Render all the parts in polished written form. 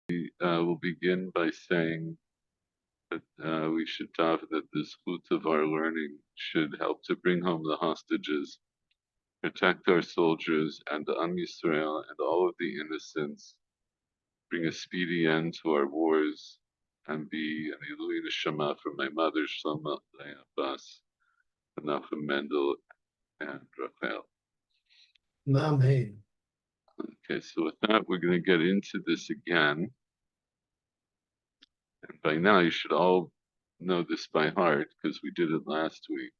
We'll begin by saying that we should daven that the fruit of our learning should help to bring home the hostages, protect our soldiers and the Am Yisrael and all of the innocents, bring a speedy end to our wars, and be an Ilui Neshama for my mother, Shlomo Abbas, Menachem Mendel, and Rachel. Amen. Okay, so with that, we're going to get into this again. And by now, you should all know this by heart because we did it last week.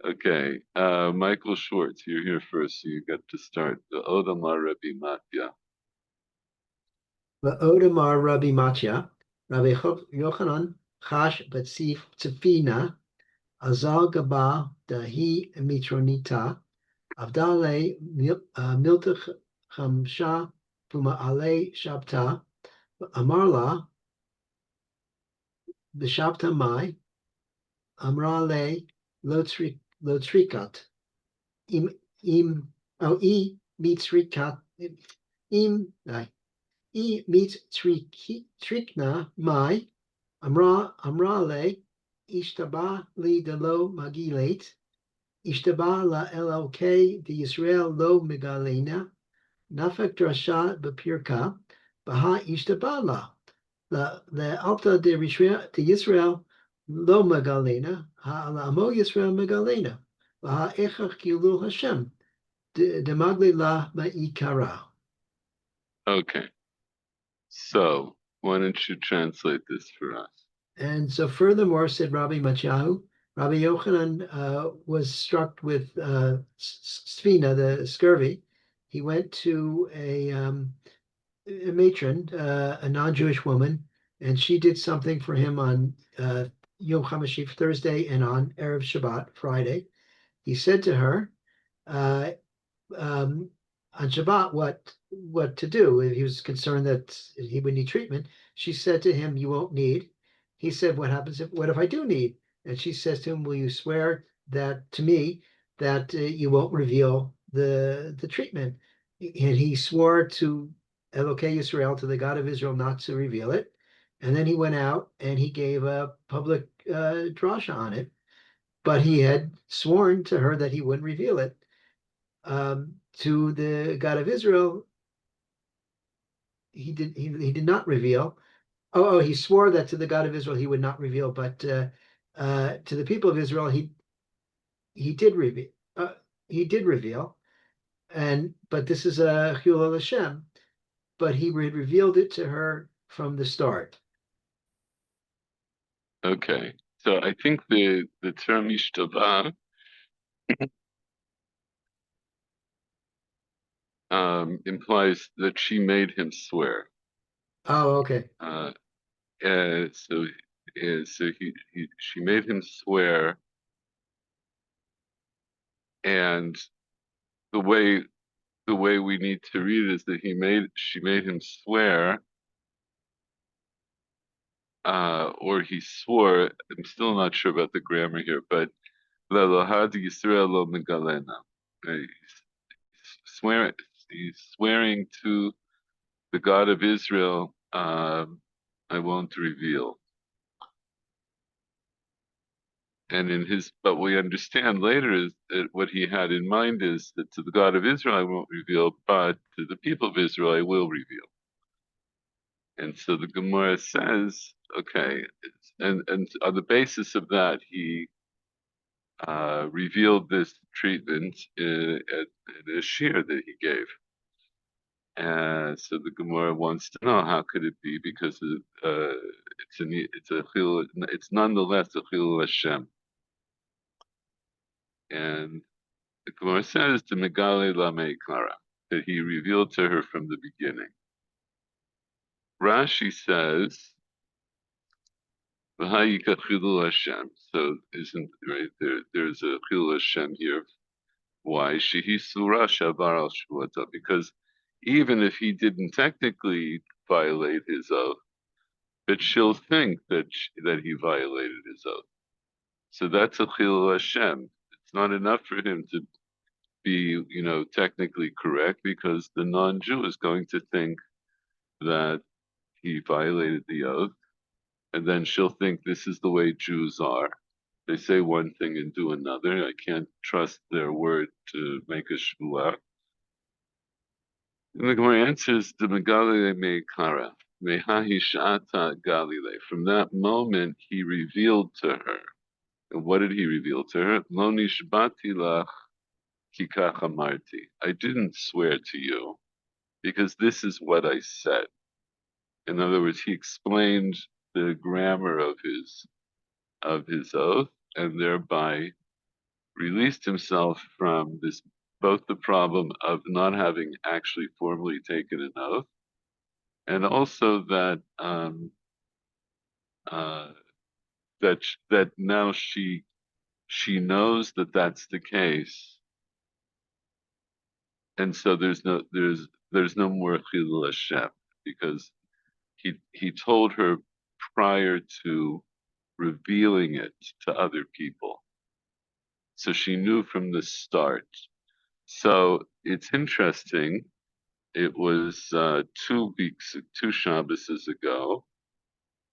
Okay, Michael Schwartz, you're here first, so you get to start. The Odamar Rabbi Matya. Odamar Rabbi Matya, Rabbi Yochanan Chash Batzif Tzifina, Azal Gaba Dahi Mitronita, Avdale Miltach Chamsha Puma Ale Shabta, Amarla Bishabta Mai, Amrale Lotrikat, im I Mitrikat, im I meets Trikna Mai Amrale Ishtaba li de lo Magilet Ishtaba la LLK de Israel lo Megalena Nafek Drasha Bapirka Baha Ishtaba la Alta de Israel lo Megalena Ha'alamo Yisrael Megalena Baha Echach Gilul Hashem de Magli la Ma'ikara. Okay, so why don't you translate this for us? And so, furthermore, said Rabbi Matyahu, Rabbi Yochanan was struck with spina, the scurvy. He went to a matron, a non-Jewish woman, and she did something for him on Yom HaMashiach, Thursday, and on Erev Shabbat, Friday. He said to her, uh, on Shabbat what to do. He was concerned that he would need treatment. She said to him, "You won't need." He said, what if I do need?" And she says to him, "Will you swear that to me that you won't reveal the treatment?" And he swore to Elokei Yisrael, to the God of Israel, not to reveal it. And then he went out and he gave a public drasha on it. But he had sworn to her that he wouldn't reveal it. To the God of Israel, he did not reveal. He swore that to the God of Israel he would not reveal, but to the people of Israel he did reveal. He did reveal, but this is a Chilul Hashem. But he revealed it to her from the start. Okay, so I think the term Ishtaba implies that she made him swear. Oh, okay. So she made him swear, and the way we need to read it is that she made him swear, or he swore. I'm still not sure about the grammar here, but Lelohad Yisrael lo megalena. Swearing, he's swearing to the God of Israel, I won't reveal. And but we understand later is that what he had in mind is that to the God of Israel I won't reveal, but to the people of Israel I will reveal. And so the Gemara says, okay, and on the basis of that, he revealed this treatment in a shir that he gave. And so the Gemara wants to know how could it be, because it's nonetheless a chilul Hashem. And the Gemara says to Megale Lamei Klara, that he revealed to her from the beginning. Rashi says, V'hayika chilul Hashem. So isn't right there? There's a chilul Hashem here. Why? Shehi surah shavar al shvuata. Because even if he didn't technically violate his oath, but she'll think that he violated his oath. So that's a chilul Hashem. It's not enough for him be, technically correct because the non-Jew is going to think that he violated the oath, and then she'll think this is the way Jews are. They say one thing and do another. I can't trust their word to make a shvuah. And the Gemara answers, "The Megalile me kara, mehahi sha'ata galile." From that moment, he revealed to her. And what did he reveal to her? Lo nishbati lach ki kach amarti. I didn't swear to you because this is what I said. In other words, he explained the grammar of his oath, and thereby released himself from this, both the problem of not having actually formally taken an oath, and also uh, that now she knows that that's the case, and so there's no more chilul Hashem because he told her prior to revealing it to other people. So she knew from the start. So it's interesting. It was 2 weeks, 2 Shabbases ago,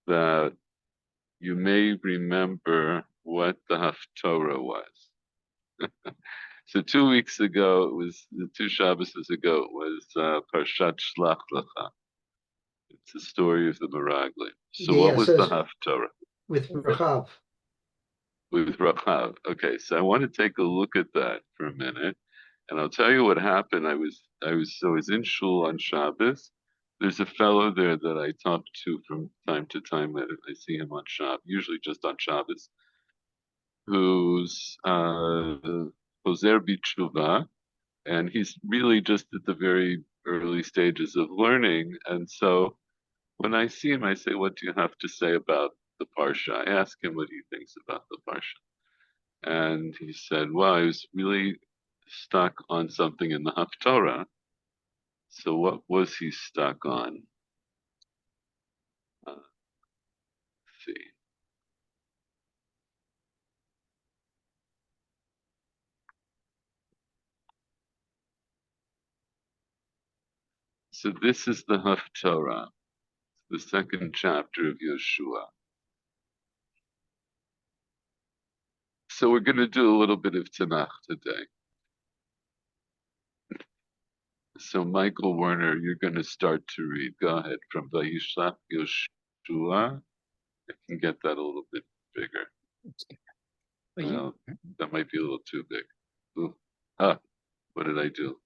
that you may remember what the Haftorah was. So 2 weeks ago, it was 2 Shabbases ago, it was Parshat Shlach Lecha. It's the story of the Meraglim. So Yeah, what yeah. was So the it's Haftorah? with Rachav. With Rachav. Okay, so I want to take a look at that for a minute, and I'll tell you what happened. I was in shul on Shabbos. There's a fellow there that I talk to from time to time. I see him on Shabbos, usually just on Shabbos, who's Hoser B'Tshuva, and he's really just at the very early stages of learning. And so when I see him, I say, "What do you have to say about the parsha?" I ask him what he thinks about the parsha. And he said, "Well, I was really stuck on something in the Haftorah." So what was he stuck on? Let's see. So this is the Haftorah, the second chapter of Yeshua. So we're going to do a little bit of Tanakh today. So Michael Werner, you're going to start to read. Go ahead from Vayishlach Yeshua. I can get that a little bit bigger. Well, that might be a little too big. Ooh. What did I do?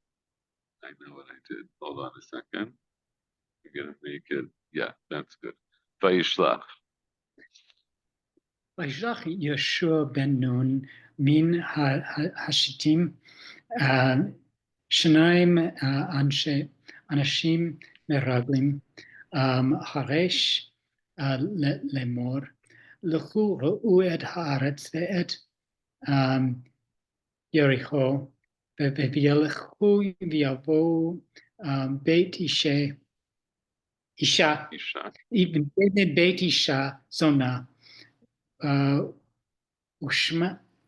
I know what I did. Hold on a second. I'm going to make it. Yeah, that's good. Vayishlach. וישלח יהושע בן נון מן השיטים שניים אנשים מרגלים חרש לאמור לכו ראו את הארץ ואת יריחו וילכו ויבואו בית אישה בית אישה זונה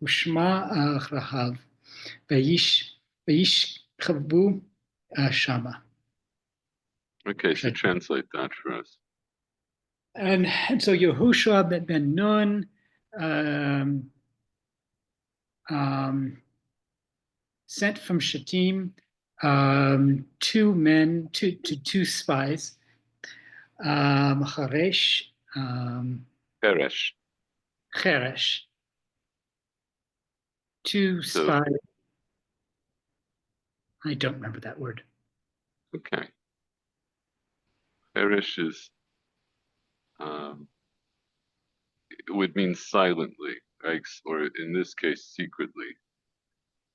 ושמה רחב וישכבו שמה. Okay, so translate that for us. And so Yehoshua ben Nun sent from Shittim two spies, Cheresh, two spies. I don't remember that word. Okay. Cheresh is, it would mean silently, right? Or in this case, secretly.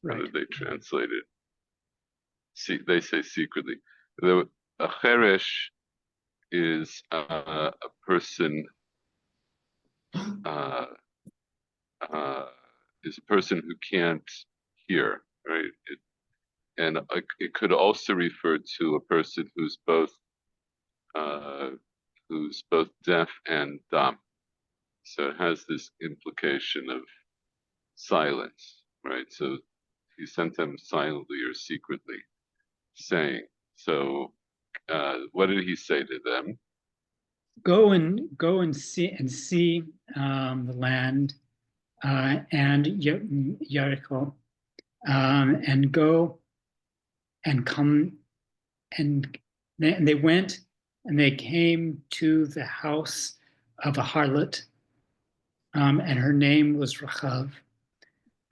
Right. They translate it. They say secretly. A cheresh is a person who can't hear, right? It could also refer to a person who's both deaf and dumb. So it has this implication of silence, right? So he sent them silently or secretly, saying. So, what did he say to them? Go and see the land and Jericho, and go and come, and they went and they came to the house of a harlot, and her name was Rachav,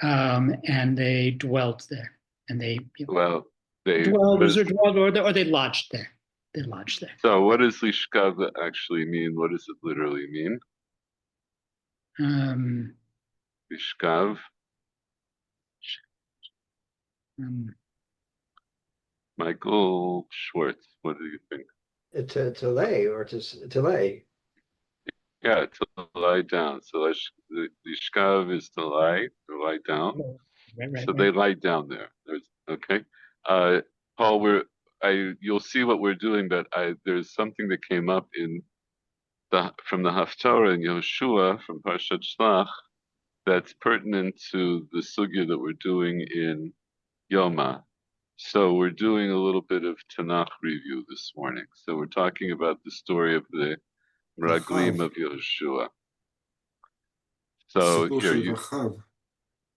and they dwelt there, and they Well, they dwelled, was, or they lodged there. They lodged there. So what does lishkav actually mean? What does it literally mean? Um, Lishkav. um, Michael Schwartz, what do you think? To lay or to lay. Yeah, to lie down. So lishkav is to lie down. right. So they lie down there. Okay. Paul, you'll see what we're doing, but there's something that came up from the Haftarah in Yehoshua from Parshat Shlach that's pertinent to the sugya that we're doing in Yoma. So we're doing a little bit of Tanakh review this morning. So we're talking about the story of the Meraglim of Yehoshua. So here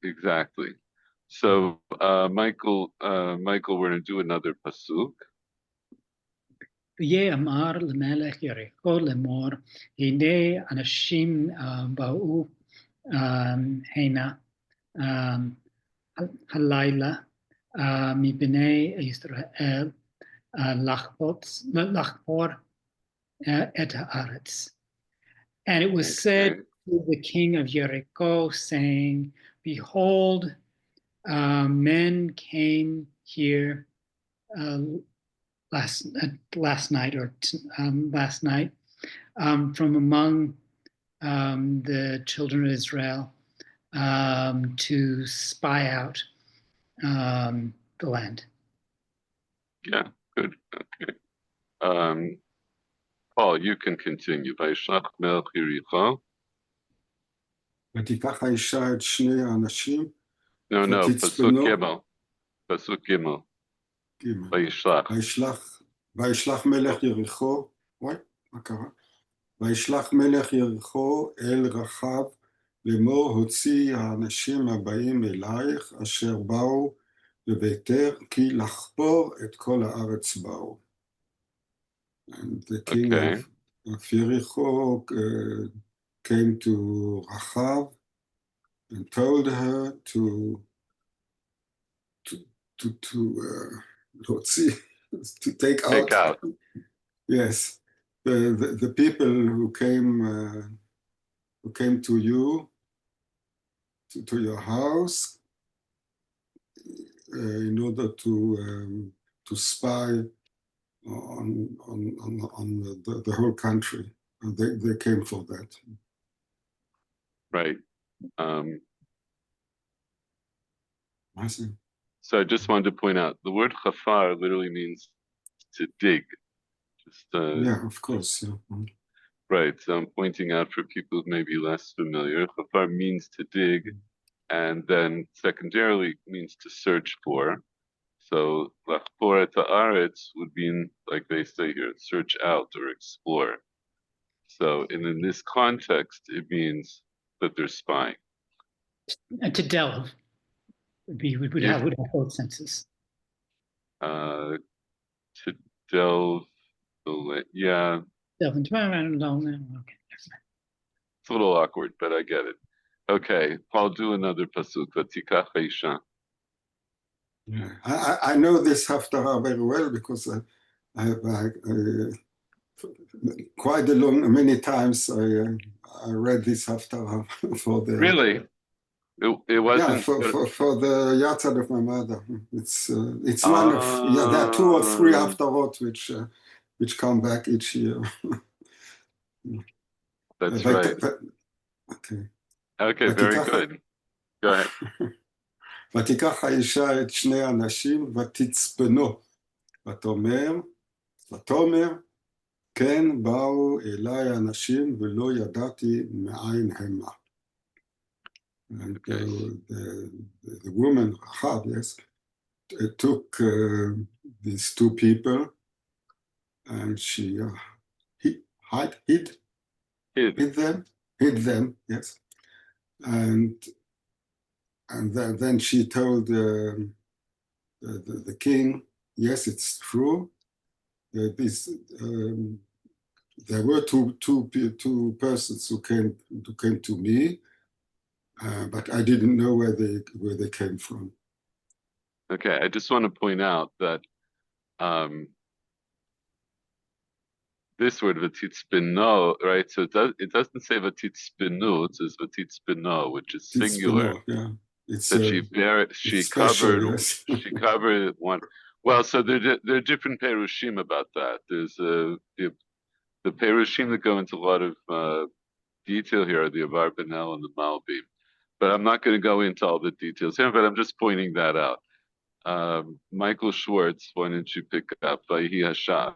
exactly. So Michael, we're going to do another pasuk. ויאמר למלך יריחו לאמור, הנה אנשים באו הנה הלילה מבני ישראל לחפור את הארץ. And it was said to the king of Jericho, saying, behold, men came here last night from among the children of Israel to spy out the land. Yeah, good. Okay. Paul, you can continue. וישלח מלך יריחו. ותיקח האישה את שני האנשים. No, פסוק ג'. פסוק ג'. וישלח מלך יריחו, מה קרה? וישלח מלך יריחו אל רחב לאמור, הוציא האנשים הבאים אלייך אשר באו בביתר, כי לחפור את כל הארץ באו. And the king of Jericho came to Rachav and told her to take out. Yes, the people who came to you, to your house, in order to spy on the whole country. They came for that. Right. I see. So I just wanted to point out the word chafar literally means to dig. Yeah, of course. Yeah. Right. So I'm pointing out for people who may be less familiar, chafar means to dig, and then secondarily means to search for. So lachpor et haaretz would mean, like they say here, search out or explore. So in this context, it means that they're spying. And to delve would have both senses. To delve, yeah. Delve into, okay. It's a little awkward, but I get it. Okay, Paul, do another pasuk. Vatikach haisha. Yeah, I know this haftarah very well because I have quite many times I read this haftarah for the. Really? It wasn't. Yeah, for the yahrzeit of my mother. It's one of there are 2 or 3 haftarot which come back each year. That's right. Okay. Okay, very good. Go ahead. ותיקח האישה את שני האנשים ותצפנו, ותאמר, כן באו אליי האנשים ולא ידעתי מאין המה. And Okay. the woman, Rahab, yes, took these two people, and she hid them, yes. And then she told the king, yes, it's true. This there were two persons who came to me, but I didn't know where they came from. Okay, I just want to point out that this word vatitzbino, right? So it doesn't say vatitzbinu, it says vatitzbino, which is singular. Yeah, it's That she special, covered yes. she covered one. Well, so there are different perushim about that. There's the perushim that go into a lot of detail here are the Avar Benel and the Malbim. But I'm not going to go into all the details here, but I'm just pointing that out. Michael Schwartz, why don't you pick up Vayhi Hashar?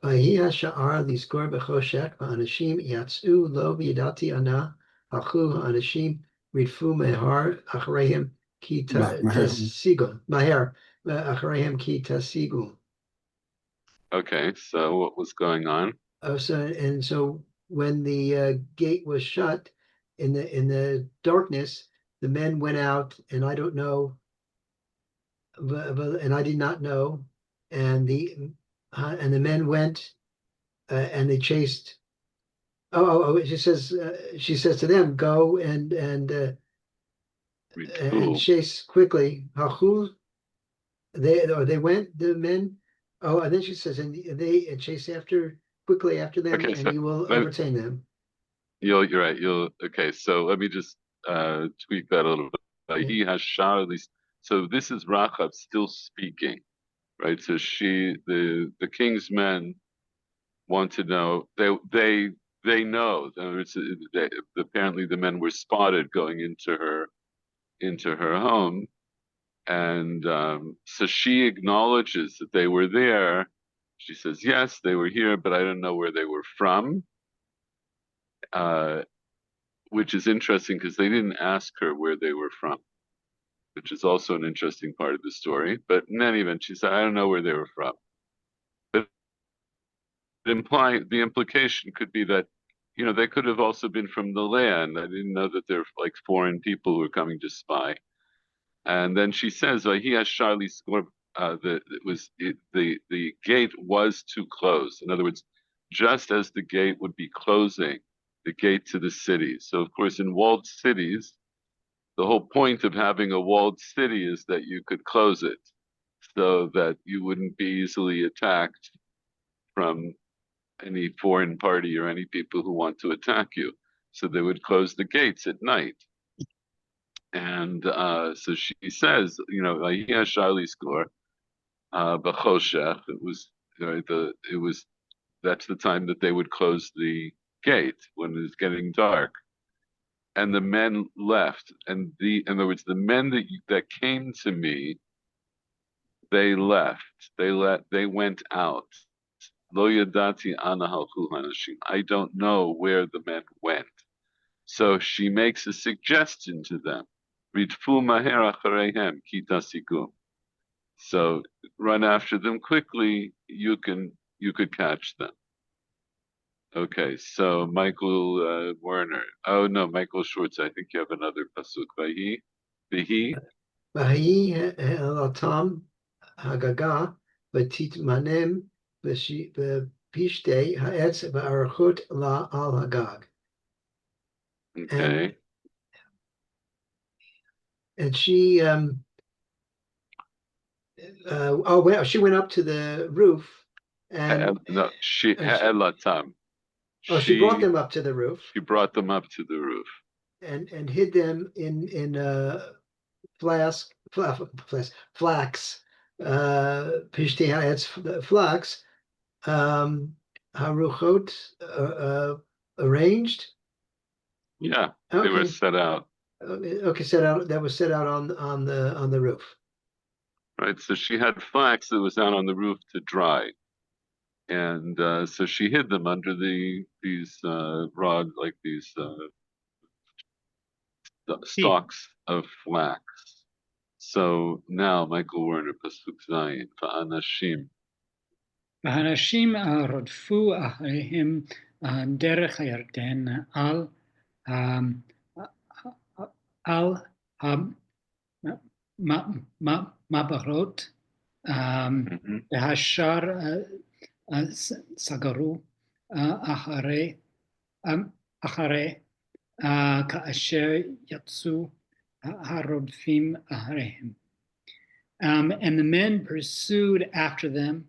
ויהי השער לסגור בחושך, והאנשים יצאו לו וידעתי ענה, הלכו האנשים רדפו מהר אחריהם כי תשיגו, מהר אחריהם כי תשיגו. Okay, so what was going on? So when the gate was shut in the darkness, the men went out, and I don't know, and I did not know, and the men went and they chased. She says to them, go and chase quickly. They went, the men. Oh, and then she says, and they chase quickly after them, Okay, and so you will overtake them. You're right. Okay. So let me just tweak that a little bit. He has shar at least. So this is Rachab still speaking, right? So the king's men want to know. They know. In other words, apparently the men were spotted going into her home, and so she acknowledges that they were there. She says, "Yes, they were here, but I don't know where they were from." Which is interesting because they didn't ask her where they were from, which is also an interesting part of the story. But in any event, she said, I don't know where they were from. But the implication could be that, they could have also been from the land. I didn't know that they're like foreign people who were coming to spy. And then she says, he has Charlie score. The gate was to close. In other words, just as the gate would be closing, the gate to the city. So of course, in walled cities, the whole point of having a walled city is that you could close it so that you wouldn't be easily attacked from any foreign party or any people who want to attack you. So they would close the gates at night. And so she says, Charlie score, B'choshech. It was that's the time that they would close the gate when it was getting dark. And the men left. And in other words, the men that came to me, they left. They went out. Lo yadati ana halchu hanashim. I don't know where the men went. So she makes a suggestion to them. Ridfu maher achareihem ki tasikum. So run after them quickly. You could catch them. Okay, so Michael Werner. Oh no, Michael Schwartz. I think you have another pasuk. Vihi. ויהי העלתם הגגה ותתמנם בפשתי העץ והארכות לה על הגג. Okay. And she she went up to the roof and she brought them up to the roof. She brought them up to the roof and hid them in flax, pishti ha'etz flax, haruchot arranged. Yeah, okay. They were set out. Okay, that was set out on the roof. Right, so she had flax that was out on the roof to dry, and so she hid them under these rod, like these stalks of flax. So now, Michael Werner, Pasuk Zayin, Va'anashim. והאנשים רדפו אחריהם דרך הירדן על המעברות והשאר סגרו אחרי כאשר יצאו הרודפים אחריהם. And the men pursued after them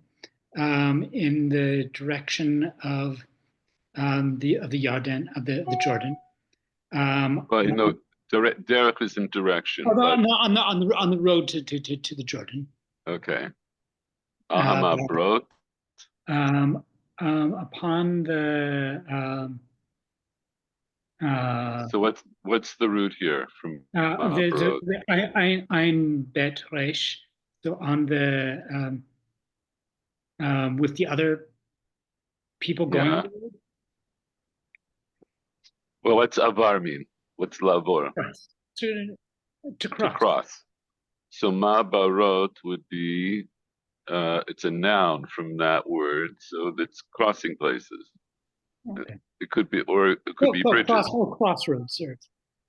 in the direction of the Jordan. Well, you know, derech is in direction. But, on the road to the Jordan. Okay. Ahamabrot. Upon the So what's the route here from Mahabrot? Ein Bet Resh. So on the with the other people going. Yeah. Well, what's avar mean? What's lavor? To cross. To cross. So Mahabarot would be it's a noun from that word, so that's crossing places. Okay. It could be, or it could be bridges. Crossroads, sir.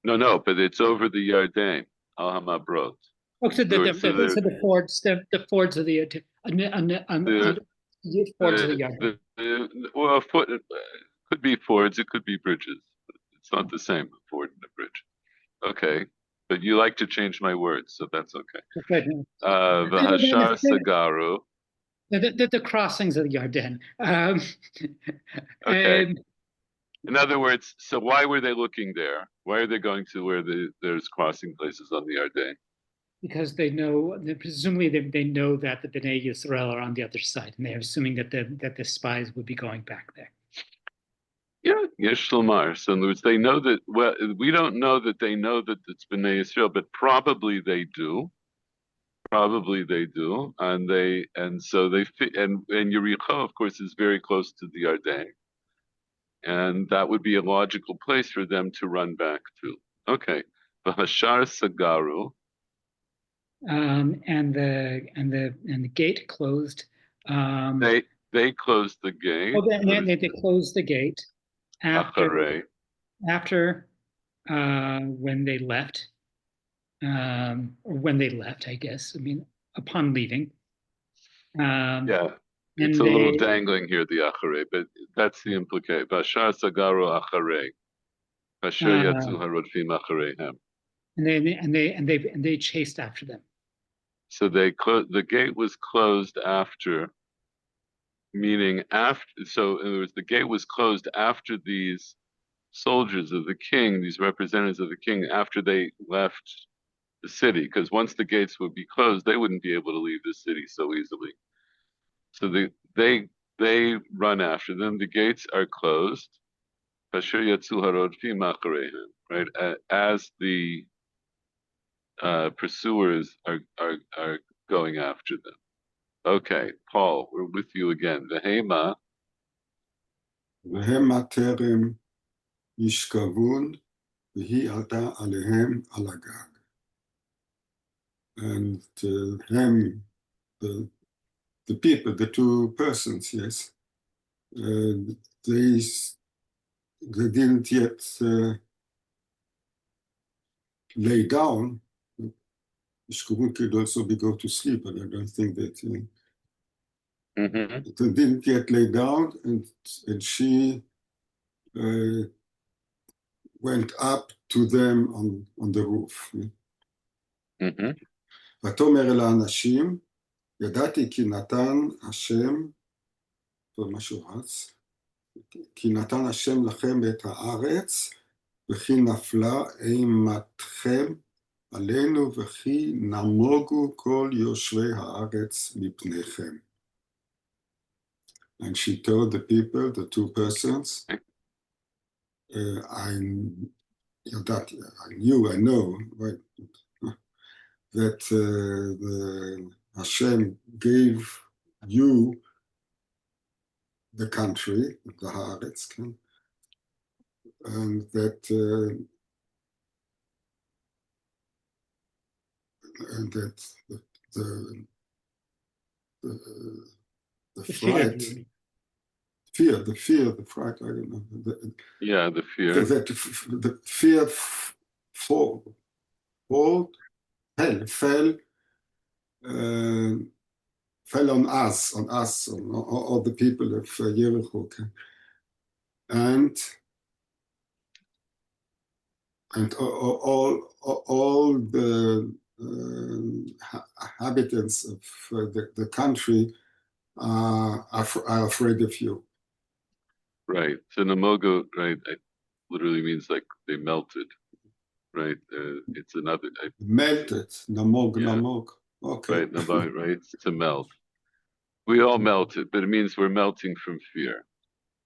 No, but it's over the Yarden, Al-Hamabrot. Okay, so the fords, the fords of the fords of the Yarden. Well, could be fords, it could be bridges. It's not the same, a ford and a bridge. Okay, but you like to change my words, so that's okay. V'hashar Sagaru. The crossings of the Yarden. Okay. In other words, so why were they looking there? Why are they going to where there's crossing places on the Yarden? Because they know, presumably they know that the Bnei Yisrael are on the other side, and they're assuming that the spies would be going back there. Yeah, Yesh Lomar. So in other words, they know that. Well, we don't know that they know that it's Bnei Yisrael, but probably they do. Probably they do, and so they fit. And Yericho, of course, is very close to the Yarden, and that would be a logical place for them to run back to. Okay, V'hashar Sagaru. And the gate closed. They closed the gate. Oh, they closed the gate after when they left, or when they left, I guess. I mean, upon leaving. Yeah, it's a little dangling here, the acharei, but that's the implication. Bashar Sagaru acharei, Bashar Yatzu harodfim achareihem. And they chased after them. So the gate was closed after, meaning after. So in other words, the gate was closed after these soldiers of the king, these representatives of the king, after they left the city, because once the gates would be closed, they wouldn't be able to leave the city so easily. So they run after them. The gates are closed. Right, as the pursuers are going after them. Okay, Paul, we're with you again. Vehema. Vehema terem yishkavun v'hi alta alehem alagag. And them, the people, the two persons, yes, they didn't yet lay down. Ishkavun could also be go to sleep, but I don't think that they didn't yet lay down, and she went up to them on the roof. ותאמר אל האנשים, ידעתי כי נתן השם, טוב משהו רץ, כי נתן השם לכם את הארץ, וכי נפלה אימתכם עלינו, וכי נמוגו כל יושבי הארץ מפניכם. And she told the people, the two persons, I know, right, that the Hashem gave you the country, the Haaretz, and that and that the The fear, fright, the fright, I don't know. Yeah, the fear. The fear fell, fell on us, on all the people of Jericho. And all the inhabitants of the country are afraid of you. Right. So Namogo, right, it literally means like they melted, right? It's another, Melted, namog, Yeah. namog. Okay. right, Nabai, right? To melt. We all melted, but it means we're melting from fear.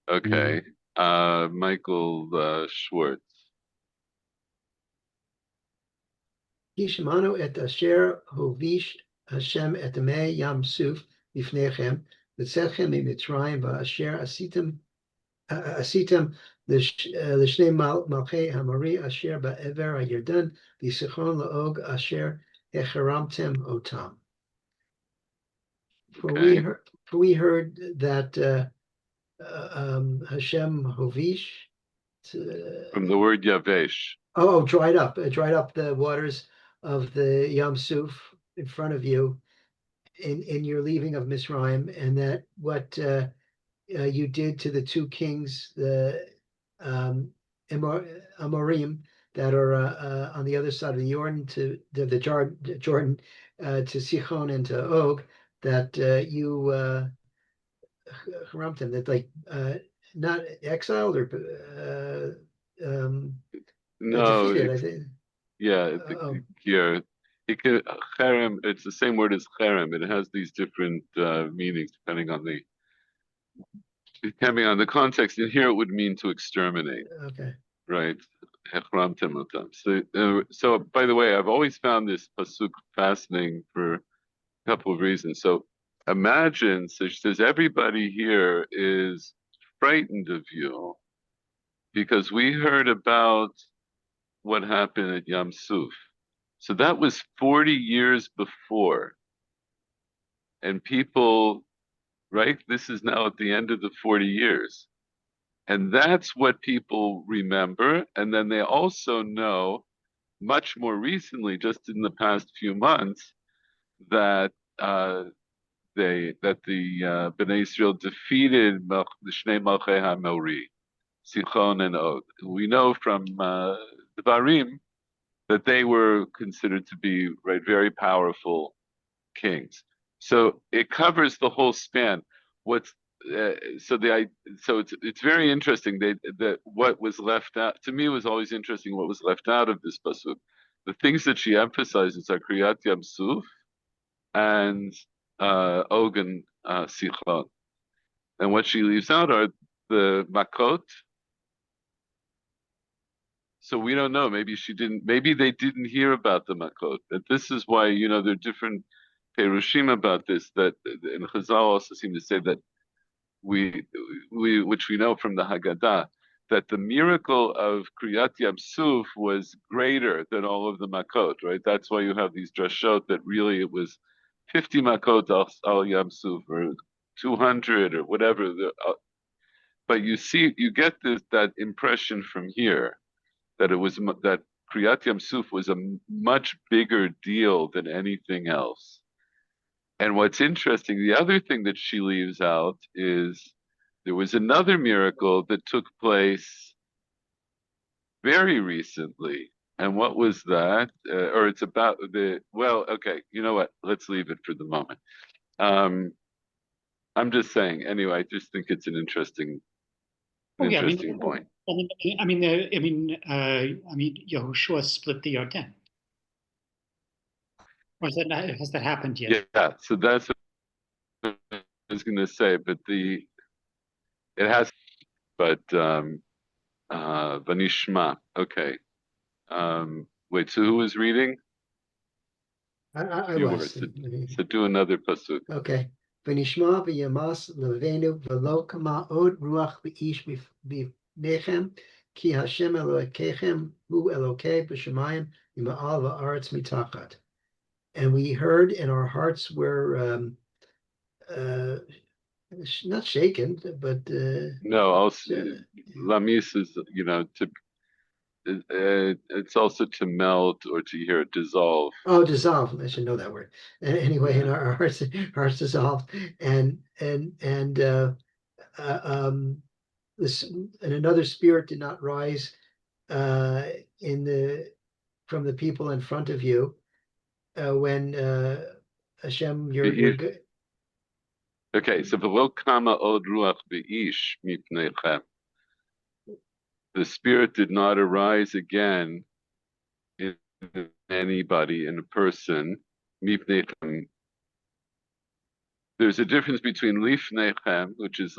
Okay. Michael Schwartz. Yishmanu et asher hovish Hashem et mei yam suf bifnechem v'tzechem mitzrayim v'asher asitem l'shnei malchei hamari asher ba'ever ha'yerdan v'sichon la'og asher echaramtem otam. For we heard that Hashem hovish From the word Yavesh. dried up the waters of the Yam Suf in front of you in your leaving of Misraim, and that what you did to the two kings, the Amorim, that are on the other side of the Jordan, to the Jordan, to Sichon and to Og, that you haramtem, that like not exiled or No, defeated, I think. yeah, here. It can, cherem, it's the same word as cherem. It has these different meanings depending on the context. And here it would mean to exterminate. Okay. Right. So by the way, I've always found this pasuk fascinating for a couple of reasons. So imagine, so she says, everybody here is frightened of you because we heard about what happened at Yam Suf. So that was 40 years before. And people, right? This is now at the end of the 40 years. And that's what people remember. And then they also know much more recently, just in the past few months, that the Bnei Israel defeated the Shnei Malchei HaMori, Sichon and Og. We know from Devarim that they were considered to be very powerful kings. So it covers the whole span. So it's very interesting that what was left out to me was always interesting. What was left out of this pasuk, the things that she emphasizes are Kriyat Yam Suf and Og and Sichon, and what she leaves out are the Makot. So we don't know. Maybe she didn't. Maybe they didn't hear about the Makot. And this is why there are different Perushim about this. That and Chazal also seem to say that which we know from the Haggadah, that the miracle of Kriyat Yam Suf was greater than all of the Makot. Right. That's why you have these drashot that really it was 50 Makot al Yam Suf or 200 or whatever. But you get that impression from here. That it was that Kriyat Yam Suf was a much bigger deal than anything else. And what's interesting, the other thing that she leaves out is there was another miracle that took place very recently. And what was that? Or it's about okay, you know what? Let's leave it for the moment. I'm just saying, anyway, I just think it's an interesting point. I mean, Yehoshua split the Jordan. Or has that happened yet? Yeah, so that's what I was going to say, but it has, but Vanishma. Okay. Wait, so who was reading? I You was. were. So do another pasuk. Okay. V'nishma v'yamas levenu v'lo kama od ruach v'ish b'nechem ki Hashem Elokechem hu Elokei b'shamayim v'ma'al v'aretz mitachat. and we heard, and our hearts were not shaken, but No, also uh, lamis is, it's also to melt or to hear it dissolve. oh, dissolve. I should know that word. Anyway, and Yeah. our hearts dissolved, and this, and another spirit did not rise in the from the people in front of you when Hashem, your good. Okay, so v'lo kama od ruach be'ish mipnechem. The spirit did not arise again in anybody, in a person, mipnechem. There's a difference between lifnechem, which is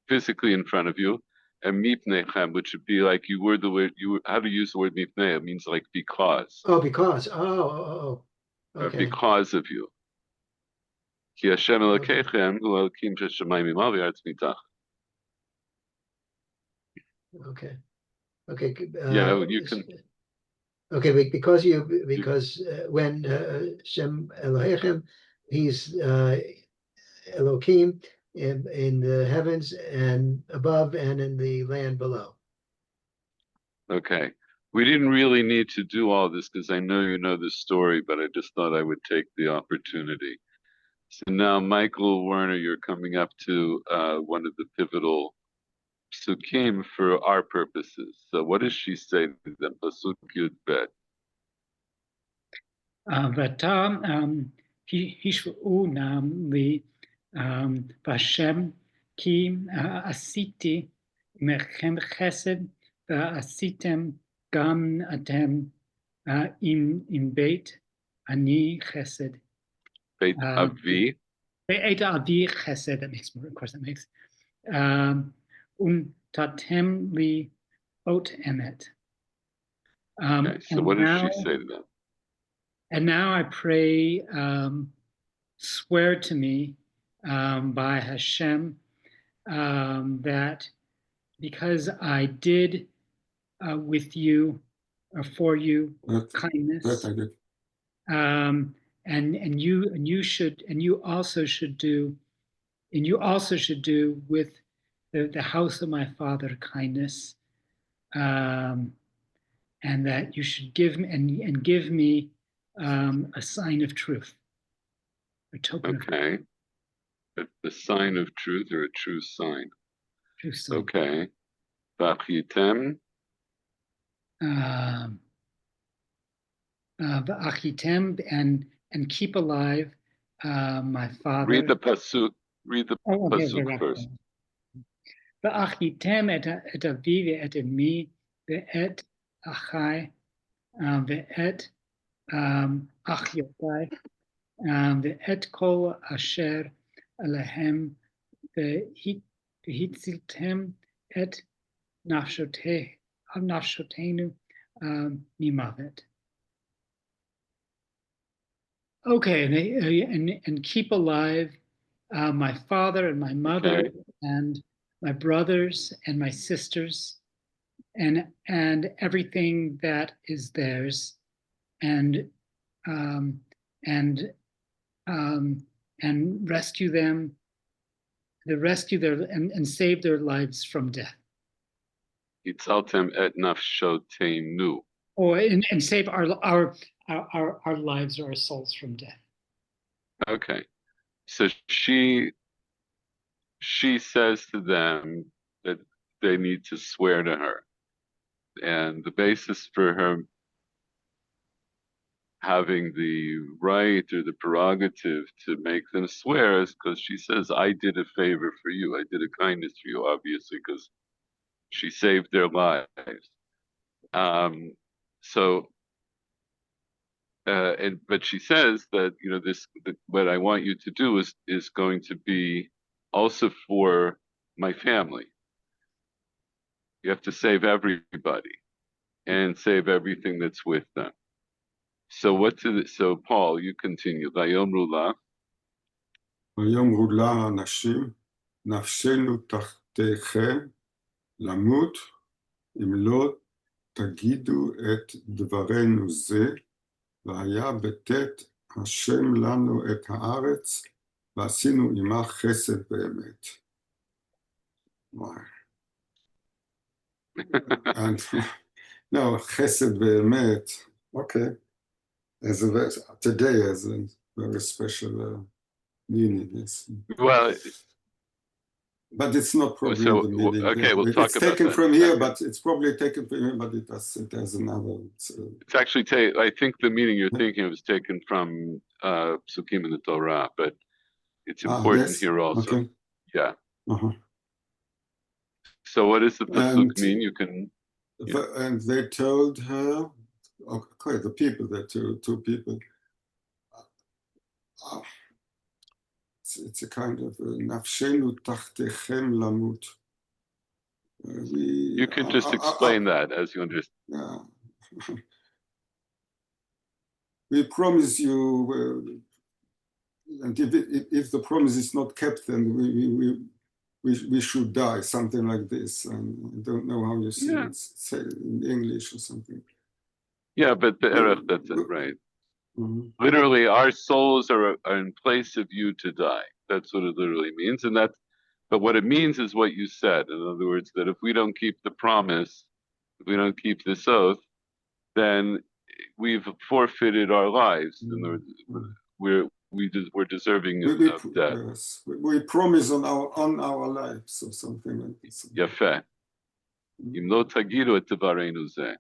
physically in front of you, and mipnechem, which would be like you were the word, how to use the word mipneh? It means like because, Oh, because okay. because of you. Ki Hashem Okay. Elokechem hu Elokim sheshamayim imal v'aretz mitach. Okay. Okay. Yeah, you can. Okay, because when Shem Elohechem, he's Elohim in the heavens and above and in the land below. Okay. We didn't really need to do all this because I know you know the story, but I just thought I would take the opportunity. So now, Michael Werner, you're coming up to one of the pivotal psukim for our purposes. So what does she say to them? Pasuk Yud Bet. ועתה השבעו נם לי בהשם כי עשיתי עמכם חסד ועשיתם גם אתם עם בית אני חסד. Beit Avi. בית אבי חסד, that makes more, of course that makes. ונתתם לי אות אמת. Okay, so what does she say to them? And now I pray, swear to me by Hashem that because I did with you or for you kindness, and you also should do with the house of my father kindness, and that you should give me and give me a sign of truth, a token Okay. A sign of truth or a true sign. True sign. Okay. Vachitem. V'achitem, and keep alive my father. Read the pasuk. Read the pasuk first. V'achitem et avi ve'et emi ve'et achai ve'et achyotai ve'et kol asher alehem ve'hitziltem et nafshotenu mimavet. Okay, and keep alive my father and my mother, okay, and my brothers and my sisters, and everything that is theirs, and rescue them, and save their lives from death. Yitzaltem et nafshotenu. Or and save our lives or our souls from death. Okay, so she says to them that they need to swear to her, and the basis for her having the right or the prerogative to make them swear is because she says, I did a favor for you, I did a kindness for you, obviously, because she saved their lives. But she says that what I want you to do is going to be also for my family. You have to save everybody and save everything that's with them. So so Paul, you continue. Vayomru la. ויאמרו לה הנשים, נפשנו תחתיכם למות, אם לא תגידו את דברנו זה, והיה בטית השם לנו את הארץ, ועשינו עמך חסד באמת. Wow. And no, chesed באמת, okay, today has a very special meaning. Yes. Well, but it's not probably so, the meaning. okay, we'll talk it's about taken that from in a here, second. but it's probably taken from here, but it has another. It's actually, I think the meaning you're thinking of is taken from Psukim in the Torah, but it's important yes? here also. Okay. Yeah. Uh-huh. So what does the pasuk And, mean? You can. Yeah. And they told her, okay, the people, the two people, it's a kind of nafshenu tachtechem lamut. You can just explain that as you understand. Yeah. We promise you, and if the promise is not kept, then we should die, something like this. And I don't know how you say it, say it in English or something. Yeah, but the erech, that's it, right? Mm-hmm. Literally, our souls are in place of you to die. That's what it literally means, and that's. But what it means is what you said. In other words, that if we don't keep the promise, if we don't keep this oath, then we've forfeited our lives. In other words, we're deserving of death. Yes, we promise on our lives or something like this. Yafeh. Im lo tagidu et devareinu zeh.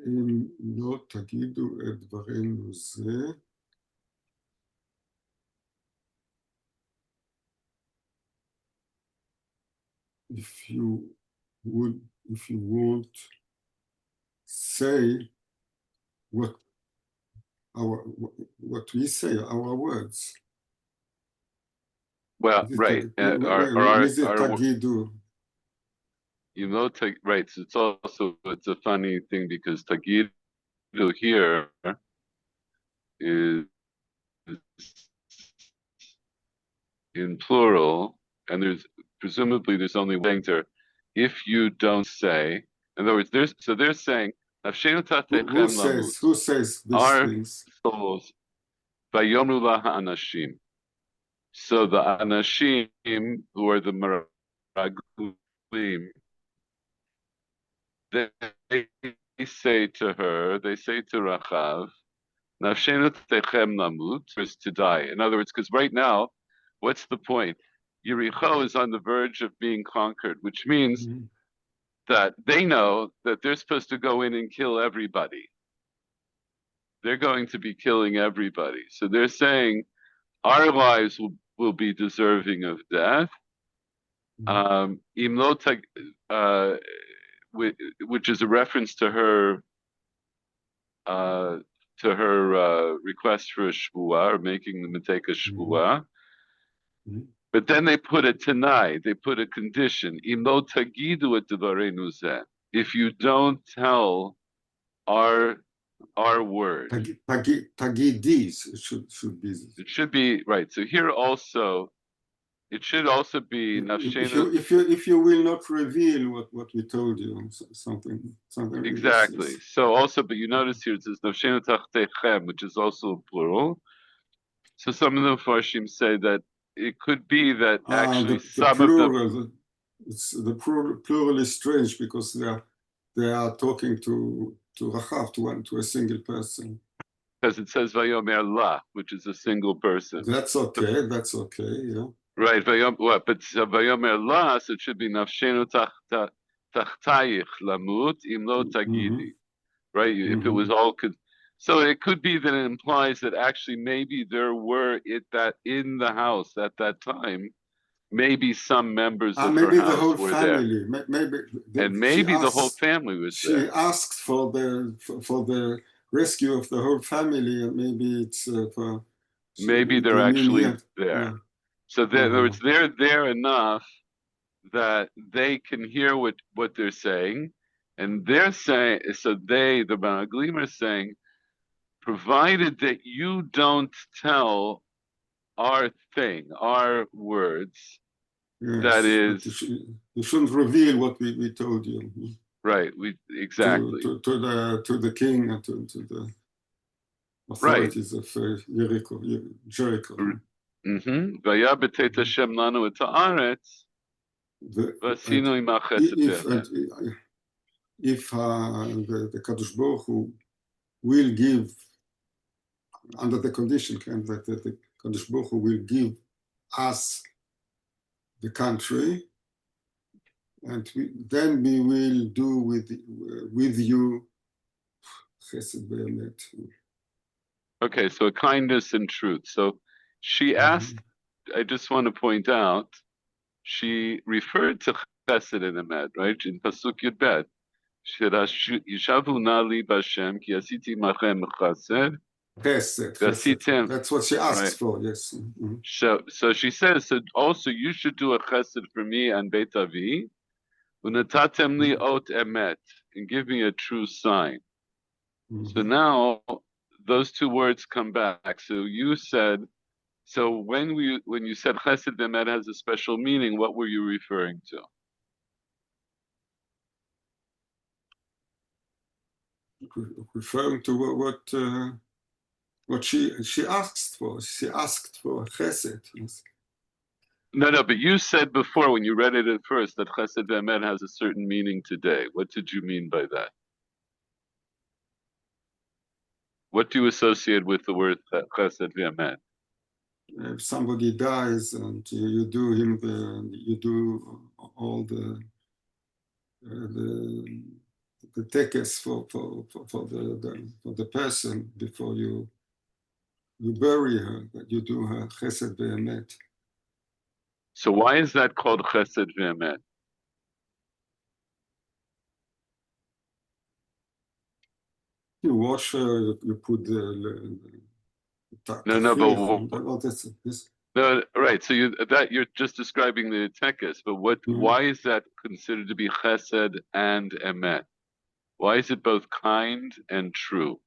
אם לא תגידו את דברנו זה, if you won't say what we say, our words. Well, right. Is it tagidu? You know, right. So it's a funny thing because tagidu here is in plural, and presumably there's only one there. If you don't say, in other words, they're saying, who says these our things? Souls, vayomru laha anashim. So the anashim, who are the meraglim, they say to her, they say to Rachav, nafshenu techem namut, is to die. In other words, because right now, what's the point? Yericho is on the verge of being conquered, which means that they know that they're supposed to go in and kill everybody. They're going to be killing everybody. So they're saying our lives will be deserving of death. Which is a reference to her request for a shvuah, or making them take a shvuah. But then they put a tanai, they put a condition. If you don't tell our word. Tagidis should be. It should be right. So here also, it should also be if you will not reveal what we told you, something exactly. So also, but you notice here it says nafshenu tachtechem, which is also plural. So some of the Farshim say that it could be that actually some plural, of them. The plural is strange because they are talking to Rachav, to a single person. Because it says Vayomer La, which is a single person. That's okay. That's okay. Yeah. Right. But Vayomer La, so it should be Nafshenu Tachtayich Lamut Imlo Tagidi. Right. If it was all so it could be that it implies that actually maybe there were in the house at that time. Maybe some members of her house the whole were family. there. Maybe the whole family was there. She asked for the rescue of the whole family, and maybe it's maybe they're actually there. Yeah. So in other words, they're there enough that they can hear what they're saying, and they're saying. So the Meraglim are saying, provided that you don't tell our words. Yes, that is, you shouldn't reveal what we told you. Right. Exactly. to the king and to the authorities of Jericho. Vaya b'teit Hashem lanu et haaretz, v'asinu imach chesed v'emet. If the Kadosh Baruch Hu will give, under the condition that the Kadosh Baruch Hu will give us the country, and then we will do with you chesed v'emet. Okay, so a kindness and truth. So she asked, I just want to point out, she referred to chesed and emet, right? In Pasuk Yud Bet. She said, Yishavu na li b'Hashem, ki asiti machem chesed, v'asitem. That's what she asked Right. for, yes. So she says, so also you should do a chesed for me and Beit Avi, unatatem li ot emet, and give me a true sign. So now those two words come back. So you said, so when you said chesed v'emet has a special meaning, what were you referring to? Referring to what she asked for. She asked for chesed. Yes. No, but you said before when you read it at first that chesed v'emet has a certain meaning today. What did you mean by that? What do you associate with the word chesed v'emet? If somebody dies and you do all the tekes for the person before you bury her, that you do her chesed v'emet. So why is that called chesed v'emet? You wash her, you put the No, right. So you're just describing the tekes, but why is that considered to be chesed and emet? Why is it both kind and true?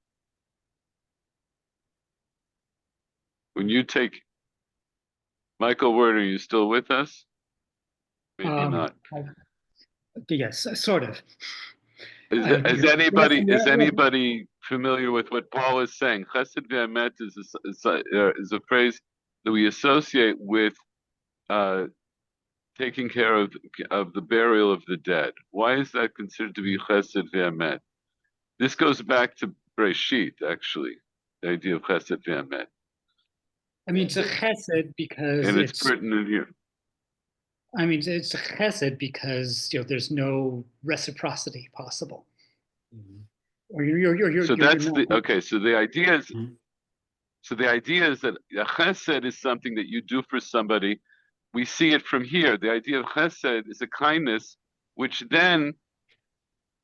When you take Michael Word, are you still with us? Maybe not. Yes, sort of. Is anybody familiar with what Paul is saying? Chesed v'emet is a phrase that we associate with taking care of the burial of the dead. Why is that considered to be chesed v'emet? This goes back to Breshit, actually, the idea of chesed v'emet. I mean, it's a chesed because and it's pertinent here. I mean, it's a chesed because there's no reciprocity possible. Or So that's okay. So the idea is, that a chesed is something that you do for somebody. We see it from here. The idea of chesed is a kindness, which then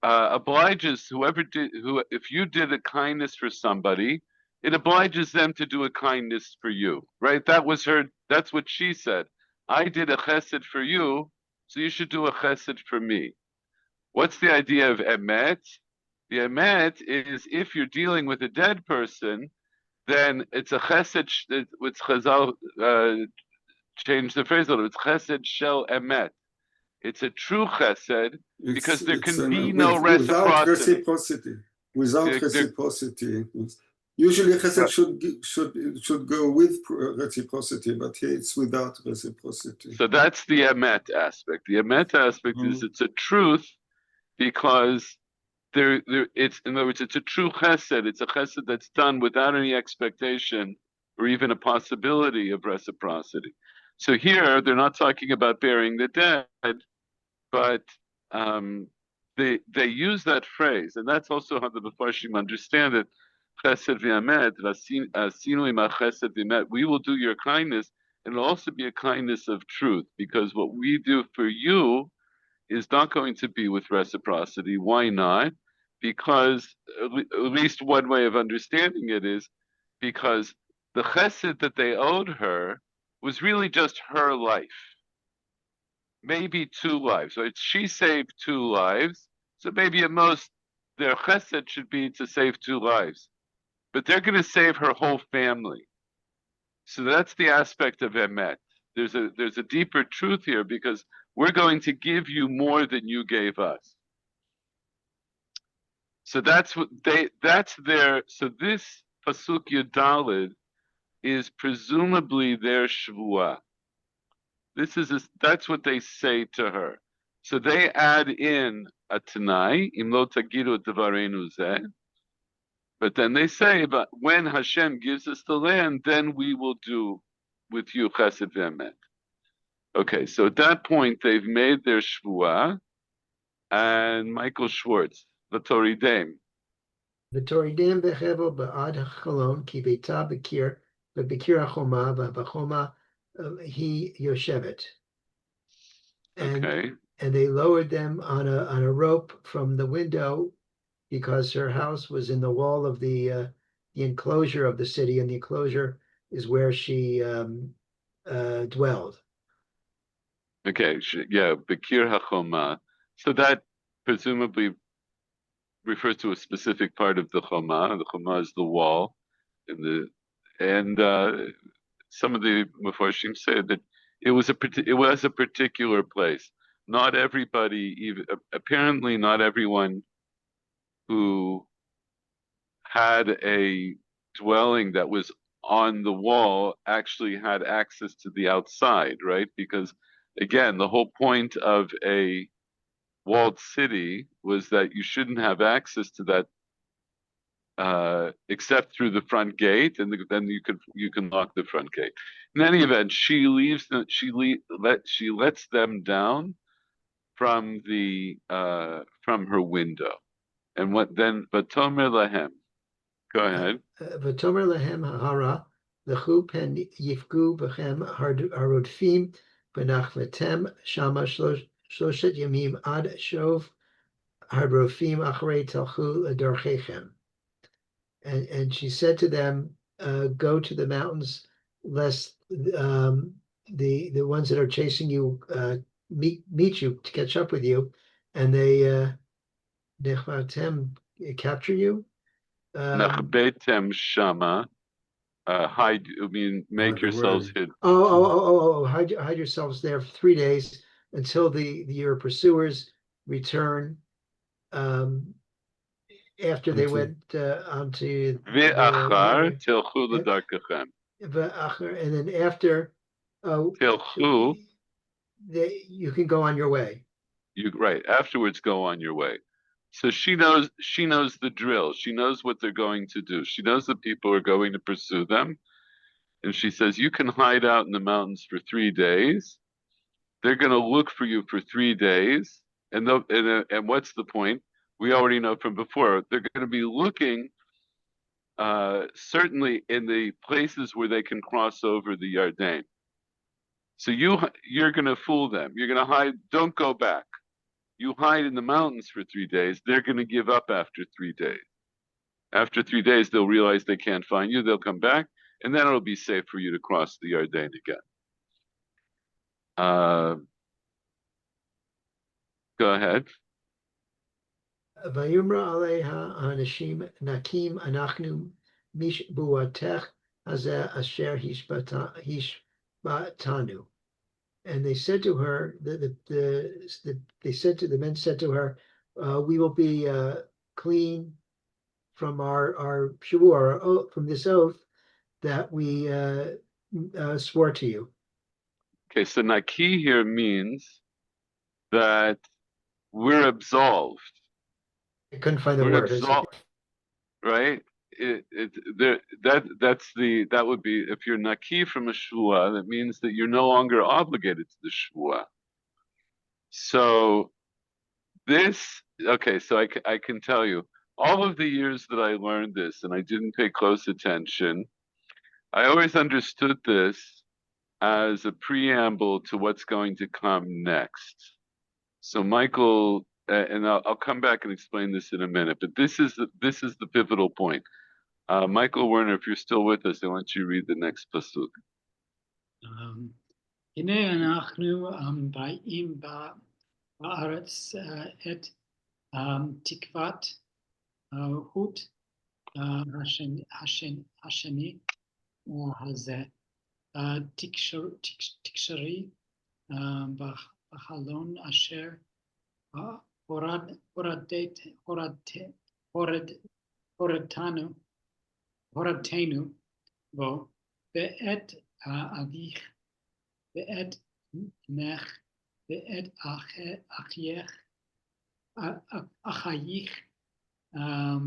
obliges if you did a kindness for somebody, it obliges them to do a kindness for you, right? That's what she said. I did a chesed for you, so you should do a chesed for me. What's the idea of emet? The emet is if you're dealing with a dead person, then it's a chesed, which Chazal changed the phrase a little. It's chesed shel emet. It's a true chesed because there can be no reciprocity. Without reciprocity. Usually chesed should go with reciprocity, but here it's without reciprocity. So that's the emet aspect. The emet aspect is it's a truth because it's, in other words, it's a true chesed. It's a chesed that's done without any expectation or even a possibility of reciprocity. So here they're not talking about burying the dead, but they use that phrase, and that's also how the Mefarshim understand it. Chesed v'amet, asinu ima chesed v'amet. We will do your kindness, and it'll also be a kindness of truth, because what we do for you is not going to be with reciprocity. Why not? Because at least one way of understanding it is because the chesed that they owed her was really just her life. Maybe 2 lives. So she saved 2 lives. So maybe at most their chesed should be to save 2 lives. But they're going to save her whole family. So that's the aspect of emet. There's a deeper truth here because we're going to give you more than you gave us. So that's what that's their, so this Pasuk Yudalid is presumably their Shvuah. That's what they say to her. So they add in a Tanai, Imlo Tagiru Devarenu Zeh, but then they say, but when Hashem gives us the land, then we will do with you Chesed V'Emet. Okay, so at that point, they've made their Shvuah, and Michael Schwartz, the Toridem. ותורידם בחבל בעד החלון, כי ביתה בקיר, ובקיר החומה, ובחומה היא יושבת. Okay, And they lowered them on a rope from the window because her house was in the wall of the enclosure of the city, and the enclosure is where she dwelled. okay, yeah, Bekir HaChoma. So that presumably refers to a specific part of the Choma. The Choma is the wall, and some of the Mefarshim said that it was a particular place. Not everybody, even apparently, not everyone who had a dwelling that was on the wall actually had access to the outside, right? Because again, the whole point of a walled city was that you shouldn't have access to that except through the front gate, and then you can lock the front gate. In any event, she lets them down from her window, and what then? Vatomer lahem. Go ahead. ותאמר להם ההרה, לכו פן יפגעו בכם הרודפים, ונחלתם שמה שלושת ימים עד שוב הרודפים אחרי תלכו לדרכיכם. And she said to them, go to the mountains, lest the ones that are chasing you meet you to catch up with you, and they capture you. Nachbetem shama. Hide. I mean, make yourselves hidden. Hide yourselves there for 3 days until your pursuers return. After they went onto Ve'achar tilchu l'darkachem. And then after Tilchu, you can go on your way. Right. Afterwards, go on your way. So she knows the drill. She knows what they're going to do. She knows that people are going to pursue them. And she says, you can hide out in the mountains for 3 days. They're going to look for you for 3 days. And what's the point? We already know from before. They're going to be looking certainly in the places where they can cross over the Yarden. So you're going to fool them. You're going to hide. Don't go back. You hide in the mountains for 3 days. They're going to give up after 3 days. After 3 days, they'll realize they can't find you. They'll come back, and then it'll be safe for you to cross the Yarden again. Go ahead. Vayumra aleha anashim nakim anachnu mishbuatech hazeh asher hishbatanu. And they said to her, the men said to her, we will be clean from our shavua, from this oath that we swore to you. Okay, so Naki here means that we're absolved. I couldn't find the word. Right? That would be, if you're Naki from a shvua, that means that you're no longer obligated to the shvua. So so I can tell you, all of the years that I learned this and I didn't pay close attention, I always understood this as a preamble to what's going to come next. So Michael, and I'll come back and explain this in a minute, but this is the pivotal point. Michael Werner, if you're still with us, I want you to read the next pasuk. הנה אנחנו באים בארץ את תקוות הות השני הזה תקשרי בחלון אשר הורתנו, בו, ואת אביך, ואת אמך, ואת אחייך,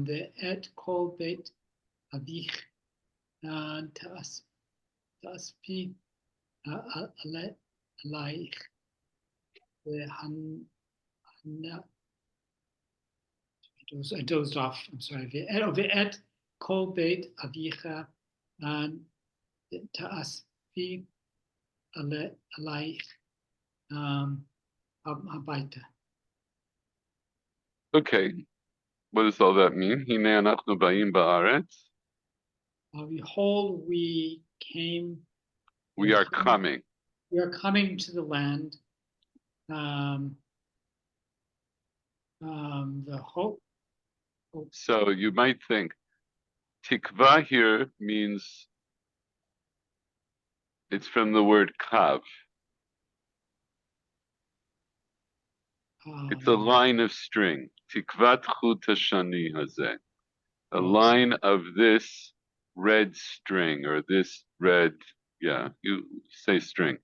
ואת כל בית אביך, תאספי עלייך, I dozed off, I'm sorry. ואת כל בית אביך תאספי עלייך הביתה. Okay, what does all that mean? הנה אנחנו באים בארץ. Behold, we are coming. We are coming to the land. The hope. So you might think, tikva here means it's from the word kav. It's a line of string. Tikvat chut hashani hazeh. A line of this red string, or this red, you say string.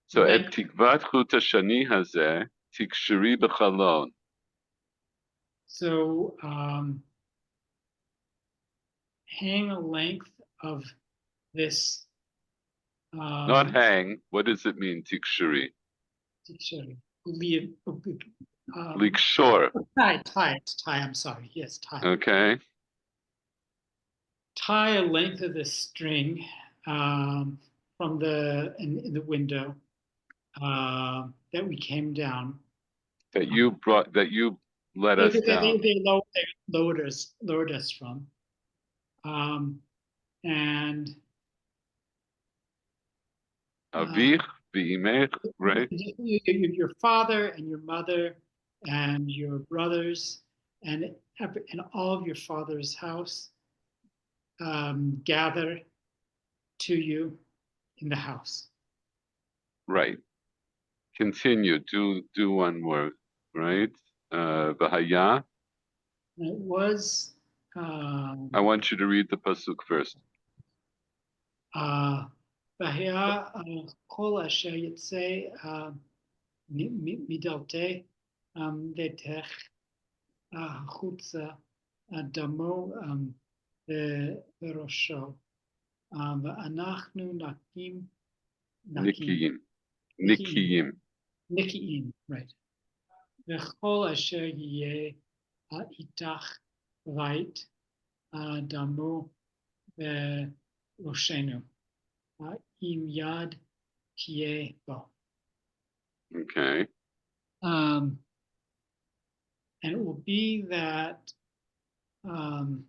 So et tikvat chut hashani hazeh tikshiri b'chalon. So hang a length of this. Not hang. What does it mean, tikshiri? Tikshiri. Likshor. Tie. I'm sorry. Yes, tie. Okay. Tie a length of this string from in the window that we came down. That you let us down. They lowered us from. And Avich v'imech, right? Your father and your mother and your brothers and all of your father's house gather to you in the house. Right. Continue. Do one more. Right. V'haya. It was. I want you to read the pasuk first. V'haya kol asher yitzei midaltei vetech chutza damo verosho v'anachnu Nikiim, right. V'chol asher yeh itach vayit damo veroshenu im yad tieh bo. Okay. And it will be that, and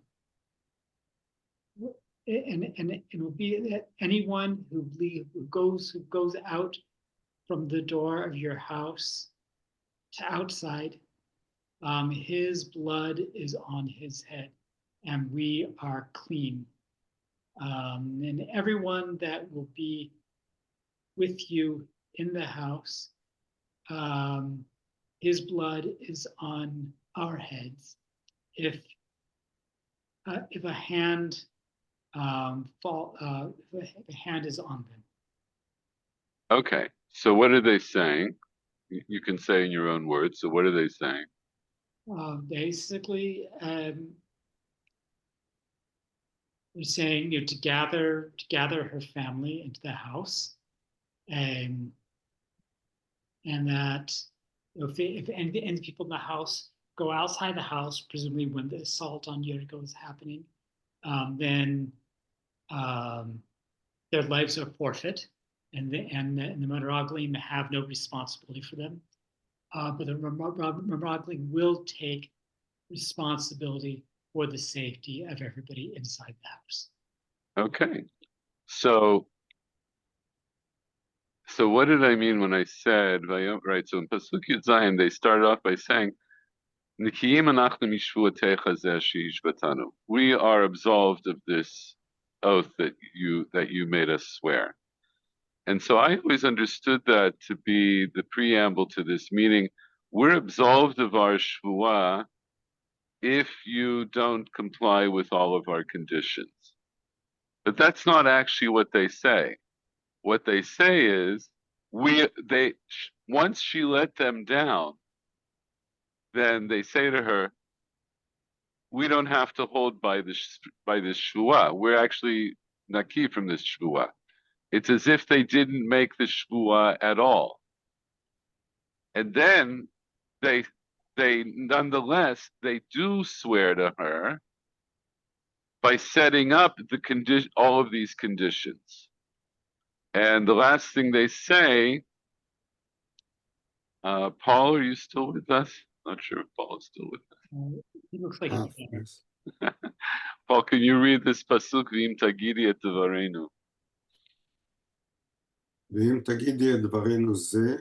it will be that anyone who goes out from the door of your house to outside, his blood is on his head, and we are clean. And everyone that will be with you in the house, his blood is on our heads. If a hand if a hand is on them. Okay. So what are they saying? You can say in your own words. So what are they saying? Basically, they're saying to gather her family into the house, and that if any people in the house go outside the house, presumably when the assault on Jericho is happening, then their lives are forfeit, and the Meraglim have no responsibility for them. But the Meraglim will take responsibility for the safety of everybody inside the house. Okay. So what did I mean when I said, right, so in Pasuk Yud Zayin, they started off by saying, we are absolved of this oath that you made us swear. And so I always understood that to be the preamble to this meeting. We're absolved of our shvuah if you don't comply with all of our conditions. But that's not actually what they say. What they say is, once she let them down, then they say to her, we don't have to hold by this shvuah. We're actually naki from this shvuah. It's as if they didn't make the shvuah at all. And then they nonetheless they do swear to her by setting up all of these conditions. And the last thing they say, Paul, are you still with us? Not sure if Paul is still with us. He looks like he's there. Yes. Paul, can you read this pasuk? V'im tagidi et dvarenu. ואם תגידי את דברנו זה,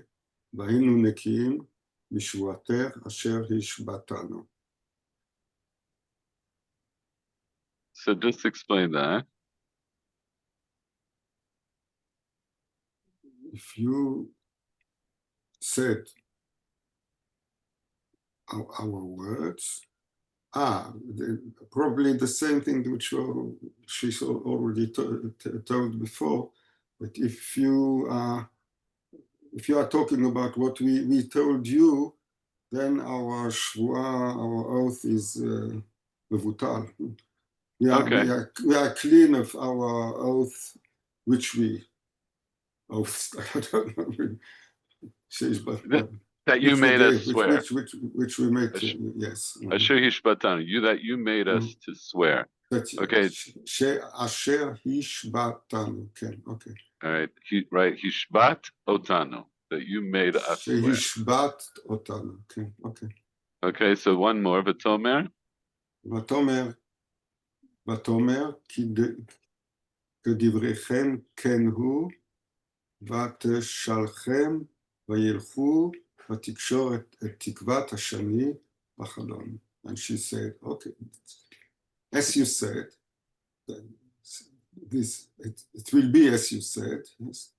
והיינו נקיים משבועתך אשר השבעתנו. So just explain that. If you said our words, probably the same thing which she's already told before, but if you are talking about what we told you, then our shvuah, our oath is mevutal. We are clean of our oath, which we oaths. I don't know. That you made us swear. Which we made, yes. Asher hishbatanu. That you made us to swear. Okay. Asher hishbatanu. Okay. All right. Right. Hishbat otanu. That you made us swear. Hishbat otanu. Okay. Okay. So one more. V'tomer. ותאמר כדבריכם כן הוא, ותשלחם וילכו ותקשור את תקוות השני בחלון. And she said, okay, as you said, it will be as you said, yes.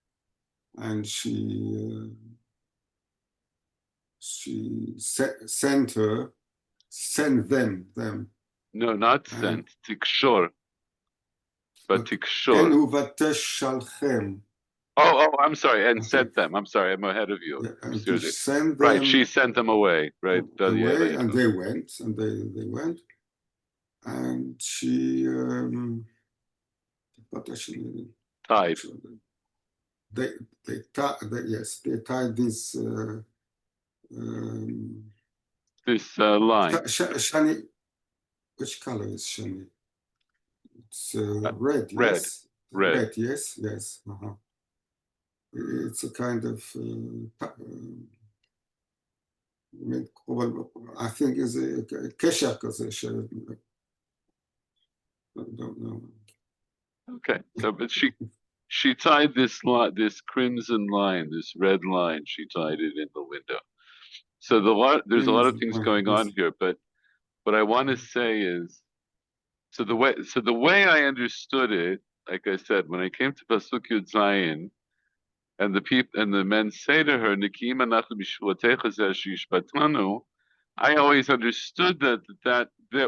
And she sent them. No, not sent. Tikshor. But tikshor. כן הוא ותשלחם. Oh, I'm sorry, and sent them. I'm sorry, I'm ahead of you. Yeah, and to send them, right, she sent them away, right? Away, and they went, and she tied. They tied this this line. Shani, which color is shani? It's red. Yes. Red. Yes. It's a kind of I think is a kesher kazeh. I don't know. Okay, so but she tied this crimson line, this red line. She tied it in the window. So there's a lot of things going on here, but what I want to say is, so the way I understood it, like I said, when I came to Pasuk Yud Zayin, and the men say to her, "Nikim anachnu mishvuatecha zeh shishbatanu," I always understood that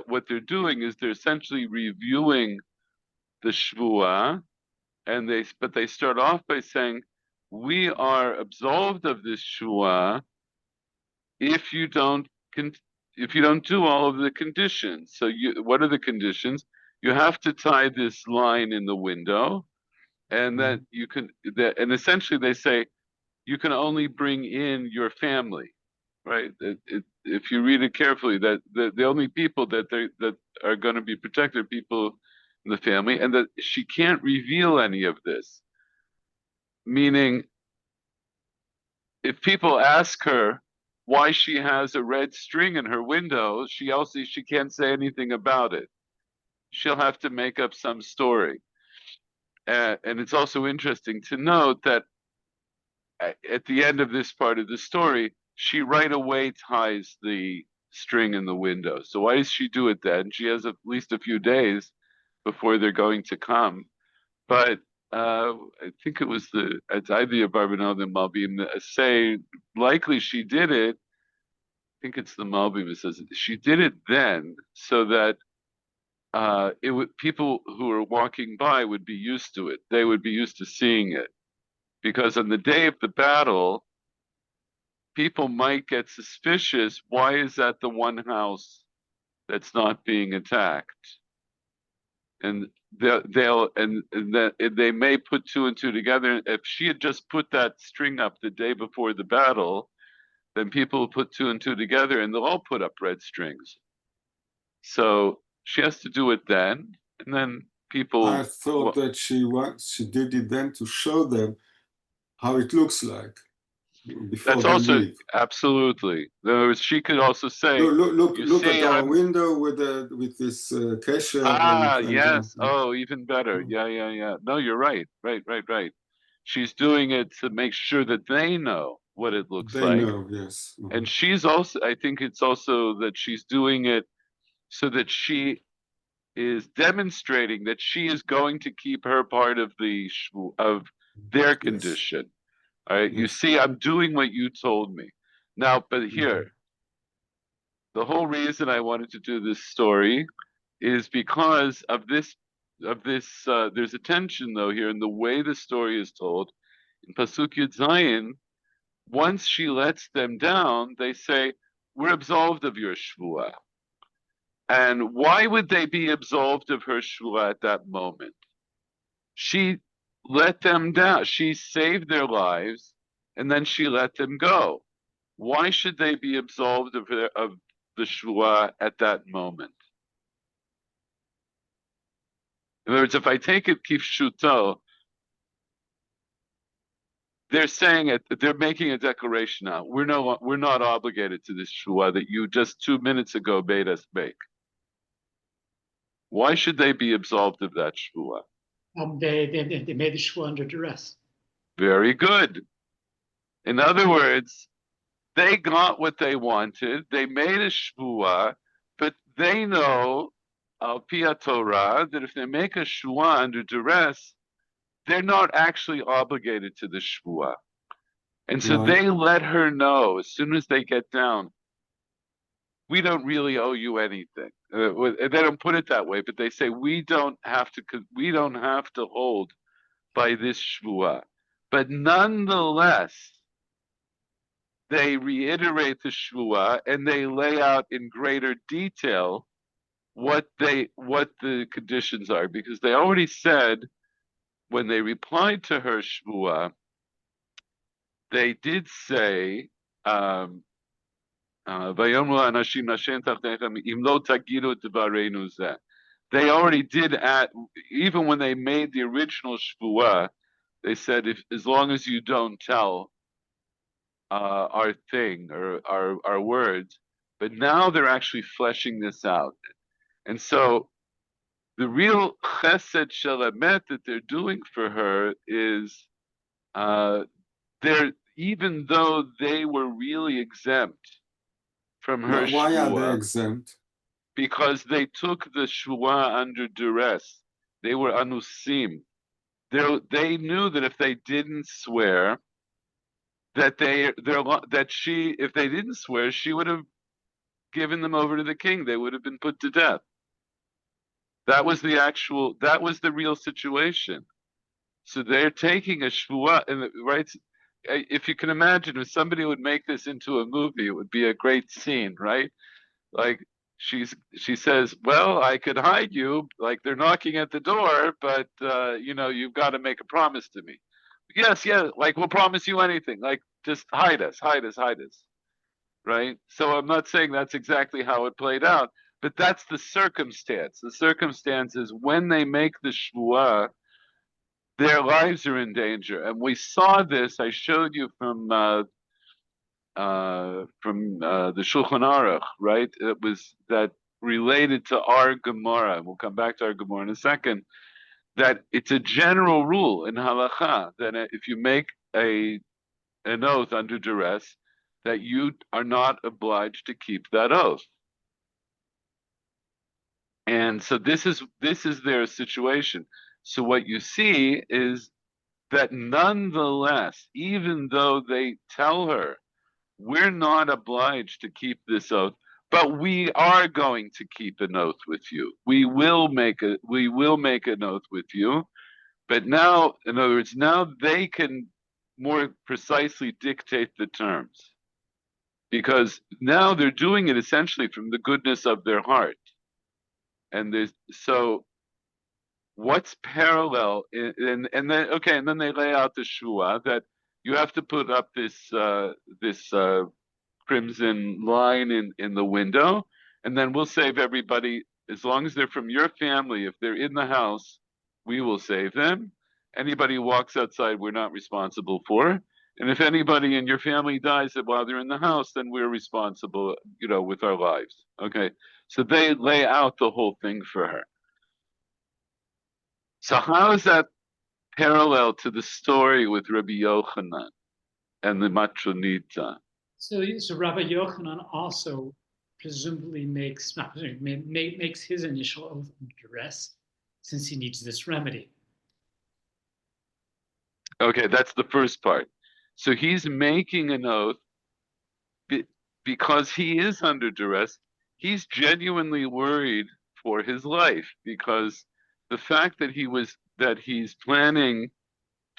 what they're doing is they're essentially reviewing the shvuah, but they start off by saying, "We are absolved of this shvuah if you don't do all of the conditions." So what are the conditions? You have to tie this line in the window, and that you can. And essentially, they say you can only bring in your family, right? If you read it carefully, that the only people that are going to be protected are people in the family, and that she can't reveal any of this. Meaning, if people ask her why she has a red string in her window, she can't say anything about it. She'll have to make up some story. And it's also interesting to note that at the end of this part of the story, she right away ties the string in the window. So why does she do it then? She has at least a few days before they're going to come. But I think it's either Barbanel and Malbim say likely she did it think it's the Malbim who says it, she did it then so that it would people who were walking by would be used to it. They would be used to seeing it. Because on the day of the battle, people might get suspicious. Why is that the one house that's not being attacked? And they may put two and two together. If she had just put that string up the day before the battle, then people will put two and two together, and they'll all put up red strings. So she has to do it then, and then people. I thought that she did it then to show them how it looks like before That's they also leave. absolutely. In other words, she could also say, Look at our I'm, window with this kesher. yes. Oh, even better. Yeah. No, you're right. Right. She's doing it to make sure that they know what it looks They like. know, yes. And she's also, I think it's also that she's doing it so that she is demonstrating that she is going to keep her part of their condition. All right. You Yes. see, I'm doing what you told me. Now, but here, the whole reason I wanted to do this story is because of this. There's a tension though here in the way the story is told. In Pasuk Yud Zayin, once she lets them down, they say, "We're absolved of your shvuah." And why would they be absolved of her shvuah at that moment? She let them down. She saved their lives, and then she let them go. Why should they be absolved of the shvuah at that moment? In other words, if I take it kifshuto, they're saying it. They're making a declaration now. We're not obligated to this shvuah that you just 2 minutes ago made us make. Why should they be absolved of that shvuah? They made the shvuah under duress. Very good. In other words, they got what they wanted. They made a shvuah, but they know, al pi Torah, that if they make a shvuah under duress, they're not actually obligated to the shvuah. And so they let her know as soon as they get down, we don't really owe you anything. They don't put it that way, but they say we don't have to hold by this shvuah. But nonetheless, they reiterate the shvuah and they lay out in greater detail what the conditions are, because they already said when they replied to her shvuah, they did say, they already did even when they made the original shvuah, they said, if as long as you don't tell our thing or our words, but now they're actually fleshing this out. And so the real chesed shelamet that they're doing for her is they're, even though they were really exempt from her Why are they shvuah, exempt? because they took the shvuah under duress. They were anusim. They knew that if they didn't swear, that if they didn't swear, she would have given them over to the king. They would have been put to death. That was the real situation. So they're taking a shvuah, and right. If you can imagine, if somebody would make this into a movie, it would be a great scene, right? Like she says, "Well, I could hide you. Like they're knocking at the door, but you've got to make a promise to me." Yes, yeah. Like we'll promise you anything. Like just hide us, right? So I'm not saying that's exactly how it played out, but that's the circumstance. The circumstance is when they make the shvuah, their lives are in danger, and we saw this. I showed you from the Shulchan Aruch, right? It was that related to our Gemara. We'll come back to our Gemara in a second. That it's a general rule in halacha that if you make an oath under duress, that you are not obliged to keep that oath. And so this is their situation. So what you see is that nonetheless, even though they tell her, we're not obliged to keep this oath, but we are going to keep an oath with you. We will make an oath with you. But now, in other words, now they can more precisely dictate the terms. Because now they're doing it essentially from the goodness of their heart. And so what's parallel and then they lay out the shua that you have to put up this crimson line in the window, and then we'll save everybody as long as they're from your family. If they're in the house, we will save them. Anybody who walks outside, we're not responsible for. And if anybody in your family dies while they're in the house, then we're responsible, with our lives. Okay. So they lay out the whole thing for her. So how is that parallel to the story with Rabbi Yochanan and the Matronita? So Rabbi Yochanan also presumably makes his initial oath under duress, since he needs this remedy. Okay, that's the first part. So he's making an oath because he is under duress. He's genuinely worried for his life, because the fact that he's planning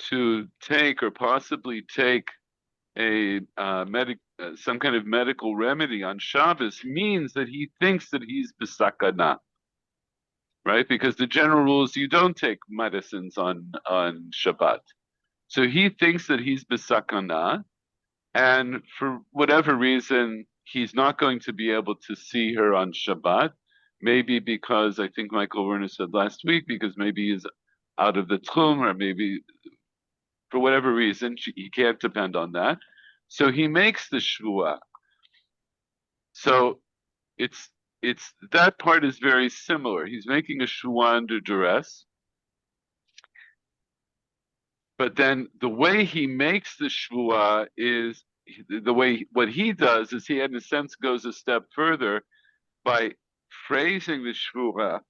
to take or possibly take some kind of medical remedy on Shabbos means that he thinks that he's besakana, right? Because the general rule is you don't take medicines on Shabbat. So he thinks that he's besakana, and for whatever reason, he's not going to be able to see her on Shabbat. Maybe because, I think Michael Werner said last week, because maybe he's out of the tchum, or maybe for whatever reason, he can't depend on that. So he makes the shvua. So it's that part is very similar. He's making a shvua under duress. But then the way he makes the shvua is what he does is he, in a sense, goes a step further by phrasing the shvua.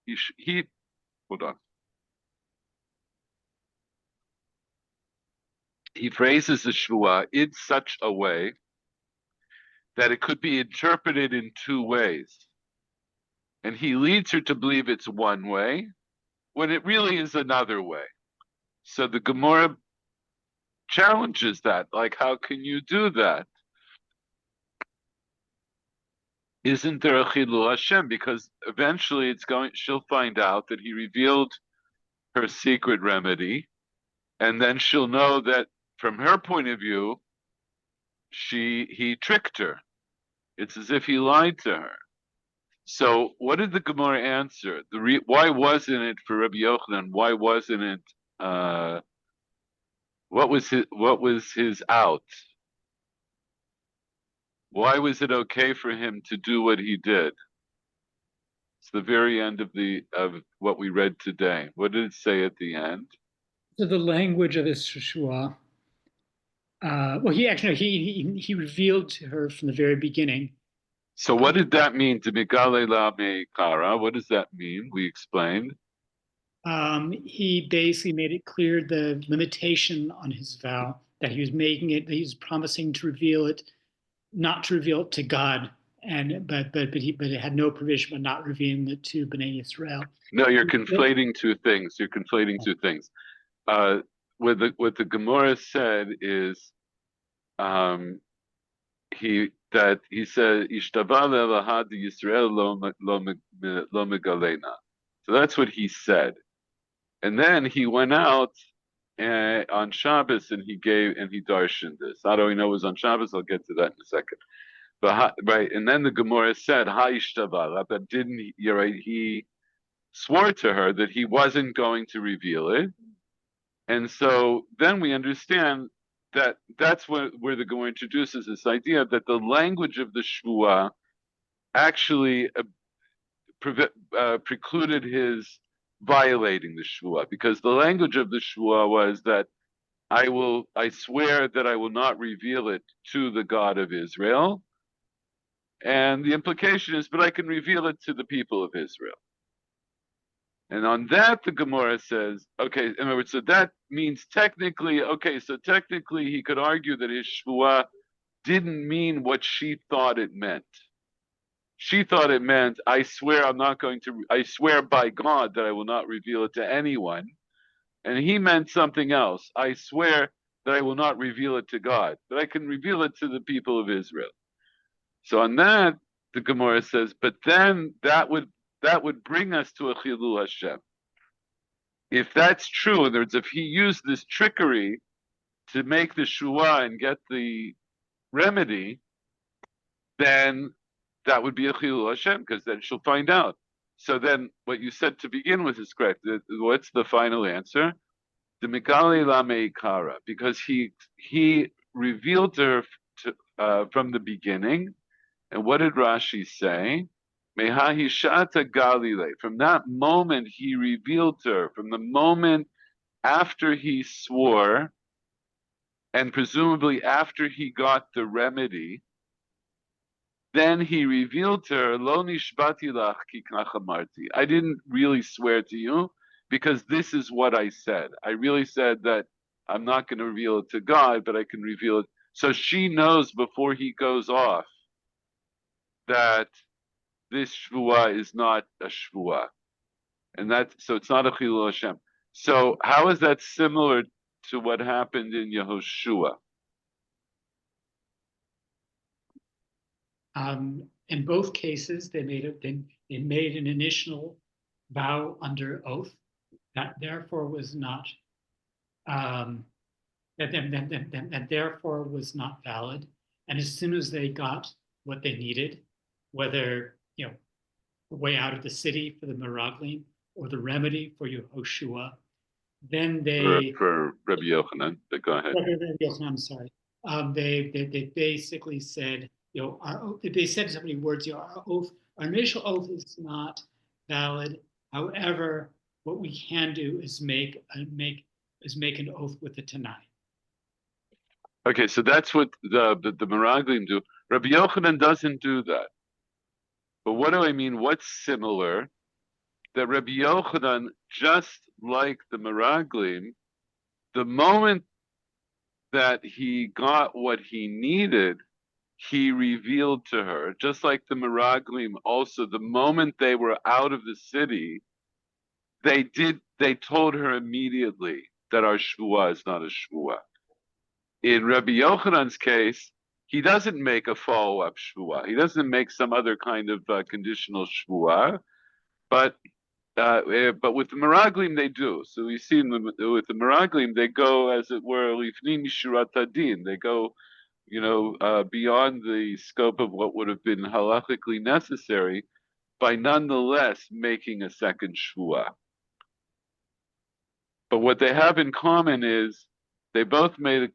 He hold on. He phrases the shvua in such a way that it could be interpreted in two ways. And he leads her to believe it's one way, when it really is another way. So the Gemara challenges that, like, how can you do that? Isn't there a chilul Hashem? Because eventually she'll find out that he revealed her secret remedy, and then she'll know that from her point of view, he tricked her. It's as if he lied to her. So what did the Gemara answer? Why wasn't it for Rabbi Yochanan? Why wasn't it? What was his out? Why was it okay for him to do what he did? It's the very end of what we read today. What did it say at the end? So the language of his shua. He revealed to her from the very beginning. So what did that mean to Migale La Meikara? What does that mean? We explained. He basically made it clear the limitation on his vow, that he was making it, that he was promising to reveal it, not to reveal it to God, but it had no provision for not revealing it to Bnei Yisrael. No, you're conflating two things. What the Gemara said is, he said Ishtava le'elahad Yisrael lo megalena. So that's what he said, and then he went out on Shabbos and he darshaned this. How do we know it was on Shabbos? I'll get to that in a second. But right, and then the Gemara said ha Ishtava, but didn't he? You're right. He swore to her that he wasn't going to reveal it, and so then we understand that's where the Gemara introduces this idea that the language of the shvua actually precluded his violating the shvua, because the language of the shvua was that I swear that I will not reveal it to the God of Israel, and the implication is, but I can reveal it to the people of Israel. And on that, the Gemara says, okay, in other words, so that means technically, okay, so technically he could argue that his shvuah didn't mean what she thought it meant. She thought it meant, I swear I swear by God that I will not reveal it to anyone. And he meant something else. I swear that I will not reveal it to God, but I can reveal it to the people of Israel. So on that, the Gemara says, but then that would bring us to a Chilul Hashem. If that's true, in other words, if he used this trickery to make the shua and get the remedy, then that would be a Chilul Hashem, because then she'll find out. So then what you said to begin with is correct. What's the final answer? The Mikali Lameikara, because he revealed to her from the beginning. And what did Rashi say? Mehahishata Galile. From that moment he revealed to her, from the moment after he swore, and presumably after he got the remedy, then he revealed to her, Lo nishbati lach ki kach amarti. I didn't really swear to you because this is what I said. I really said that I'm not going to reveal it to God, but I can reveal it. So she knows before he goes off that this shvuah is not a shvuah. And so it's not a chilul Hashem. So how is that similar to what happened in Yehoshua? In both cases, they made an initial vow under oath that therefore was not that therefore was not valid. And as soon as they got what they needed, whether the way out of the city for the Meraglim or the remedy for Yehoshua, then they for Rabbi Yochanan. But go ahead. I'm sorry. They basically said, they said so many words. Our initial oath is not valid. However, what we can do is make an oath with the Tanai. Okay, so that's what the Meraglim do. Rabbi Yochanan doesn't do that. But what do I mean? What's similar? That Rabbi Yochanan, just like the Meraglim, the moment that he got what he needed, he revealed to her. Just like the Meraglim also, the moment they were out of the city, they told her immediately that our shvuah is not a shvuah. In Rabbi Yochanan's case, he doesn't make a follow-up shvuah. He doesn't make some other kind of conditional shvuah, but with the Meraglim they do. So we see with the Meraglim they go, as it were, lifnim mishurat hadin. They go, beyond the scope of what would have been halachically necessary, by nonetheless making a second shvuah. But what they have in common is they both make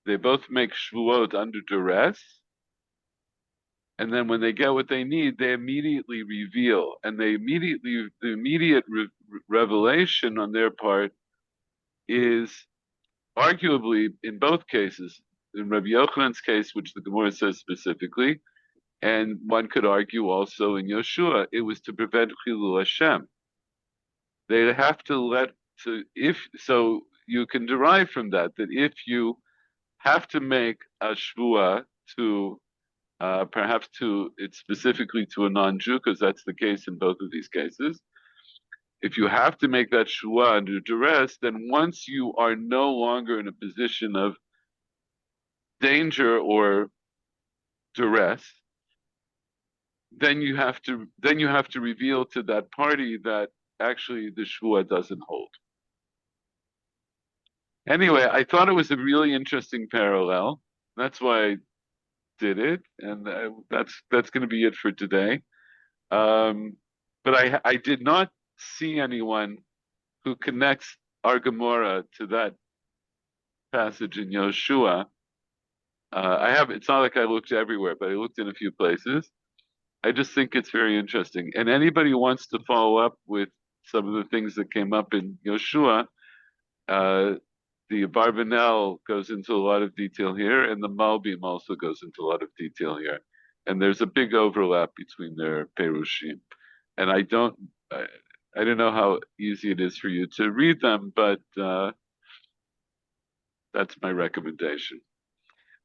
shvuot under duress, and then when they get what they need, they immediately reveal, and the immediate revelation on their part is arguably in both cases, in Rabbi Yochanan's case, which the Gemara says specifically, and one could argue also in Yoshua, it was to prevent Chilul Hashem. They have to so you can derive from that if you have to make a shvuah to perhaps it's specifically to a non-Jew, because that's the case in both of these cases. If you have to make that shvuah under duress, then once you are no longer in a position of danger or duress, then you have to reveal to that party that actually the shvuah doesn't hold. Anyway, I thought it was a really interesting parallel. That's why I did it, and that's going to be it for today. But I did not see anyone who connects our Gemara to that passage in Yoshua. It's not like I looked everywhere, but I looked in a few places. I just think it's very interesting. And anybody who wants to follow up with some of the things that came up in Yoshua, the Barbanel goes into a lot of detail here, and the Malbim also goes into a lot of detail here. And there's a big overlap between their Perushim. and I don't know how easy it is for you to read them, but that's my recommendation.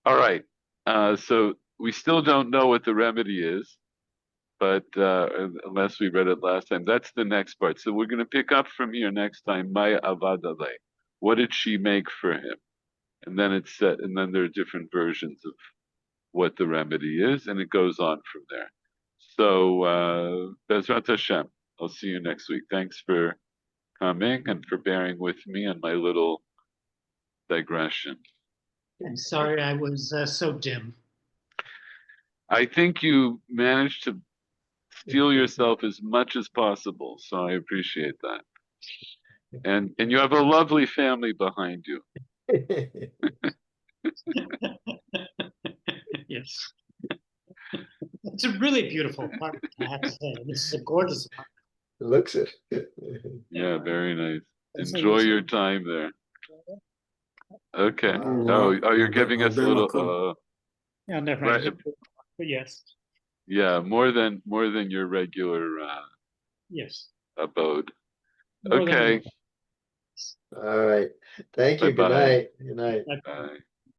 All right. So we still don't know what the remedy is, but unless we read it last time, that's the next part. So we're going to pick up from here next time. Maya avadale. What did she make for him? And then it's set, and then there are different versions of what the remedy is, and it goes on from there. So Bezrat Hashem, I'll see you next week. Thanks for coming and for bearing with me on my little digression. I'm sorry I was so dim. I think you managed to steal yourself as much as possible, so I appreciate that. And you have a lovely family behind you. Yes. It's a really beautiful apartment, I have to say. This is a gorgeous apartment. Looks it. Yeah, very nice. That's Enjoy nice. your time there. Okay. Wow. You're giving us a little Yeah, never right, mind. But yes. yeah, more than your regular Yes. abode. More than- Okay. All right. Thank you. Good Bye-bye. night. Good night. That's- Bye.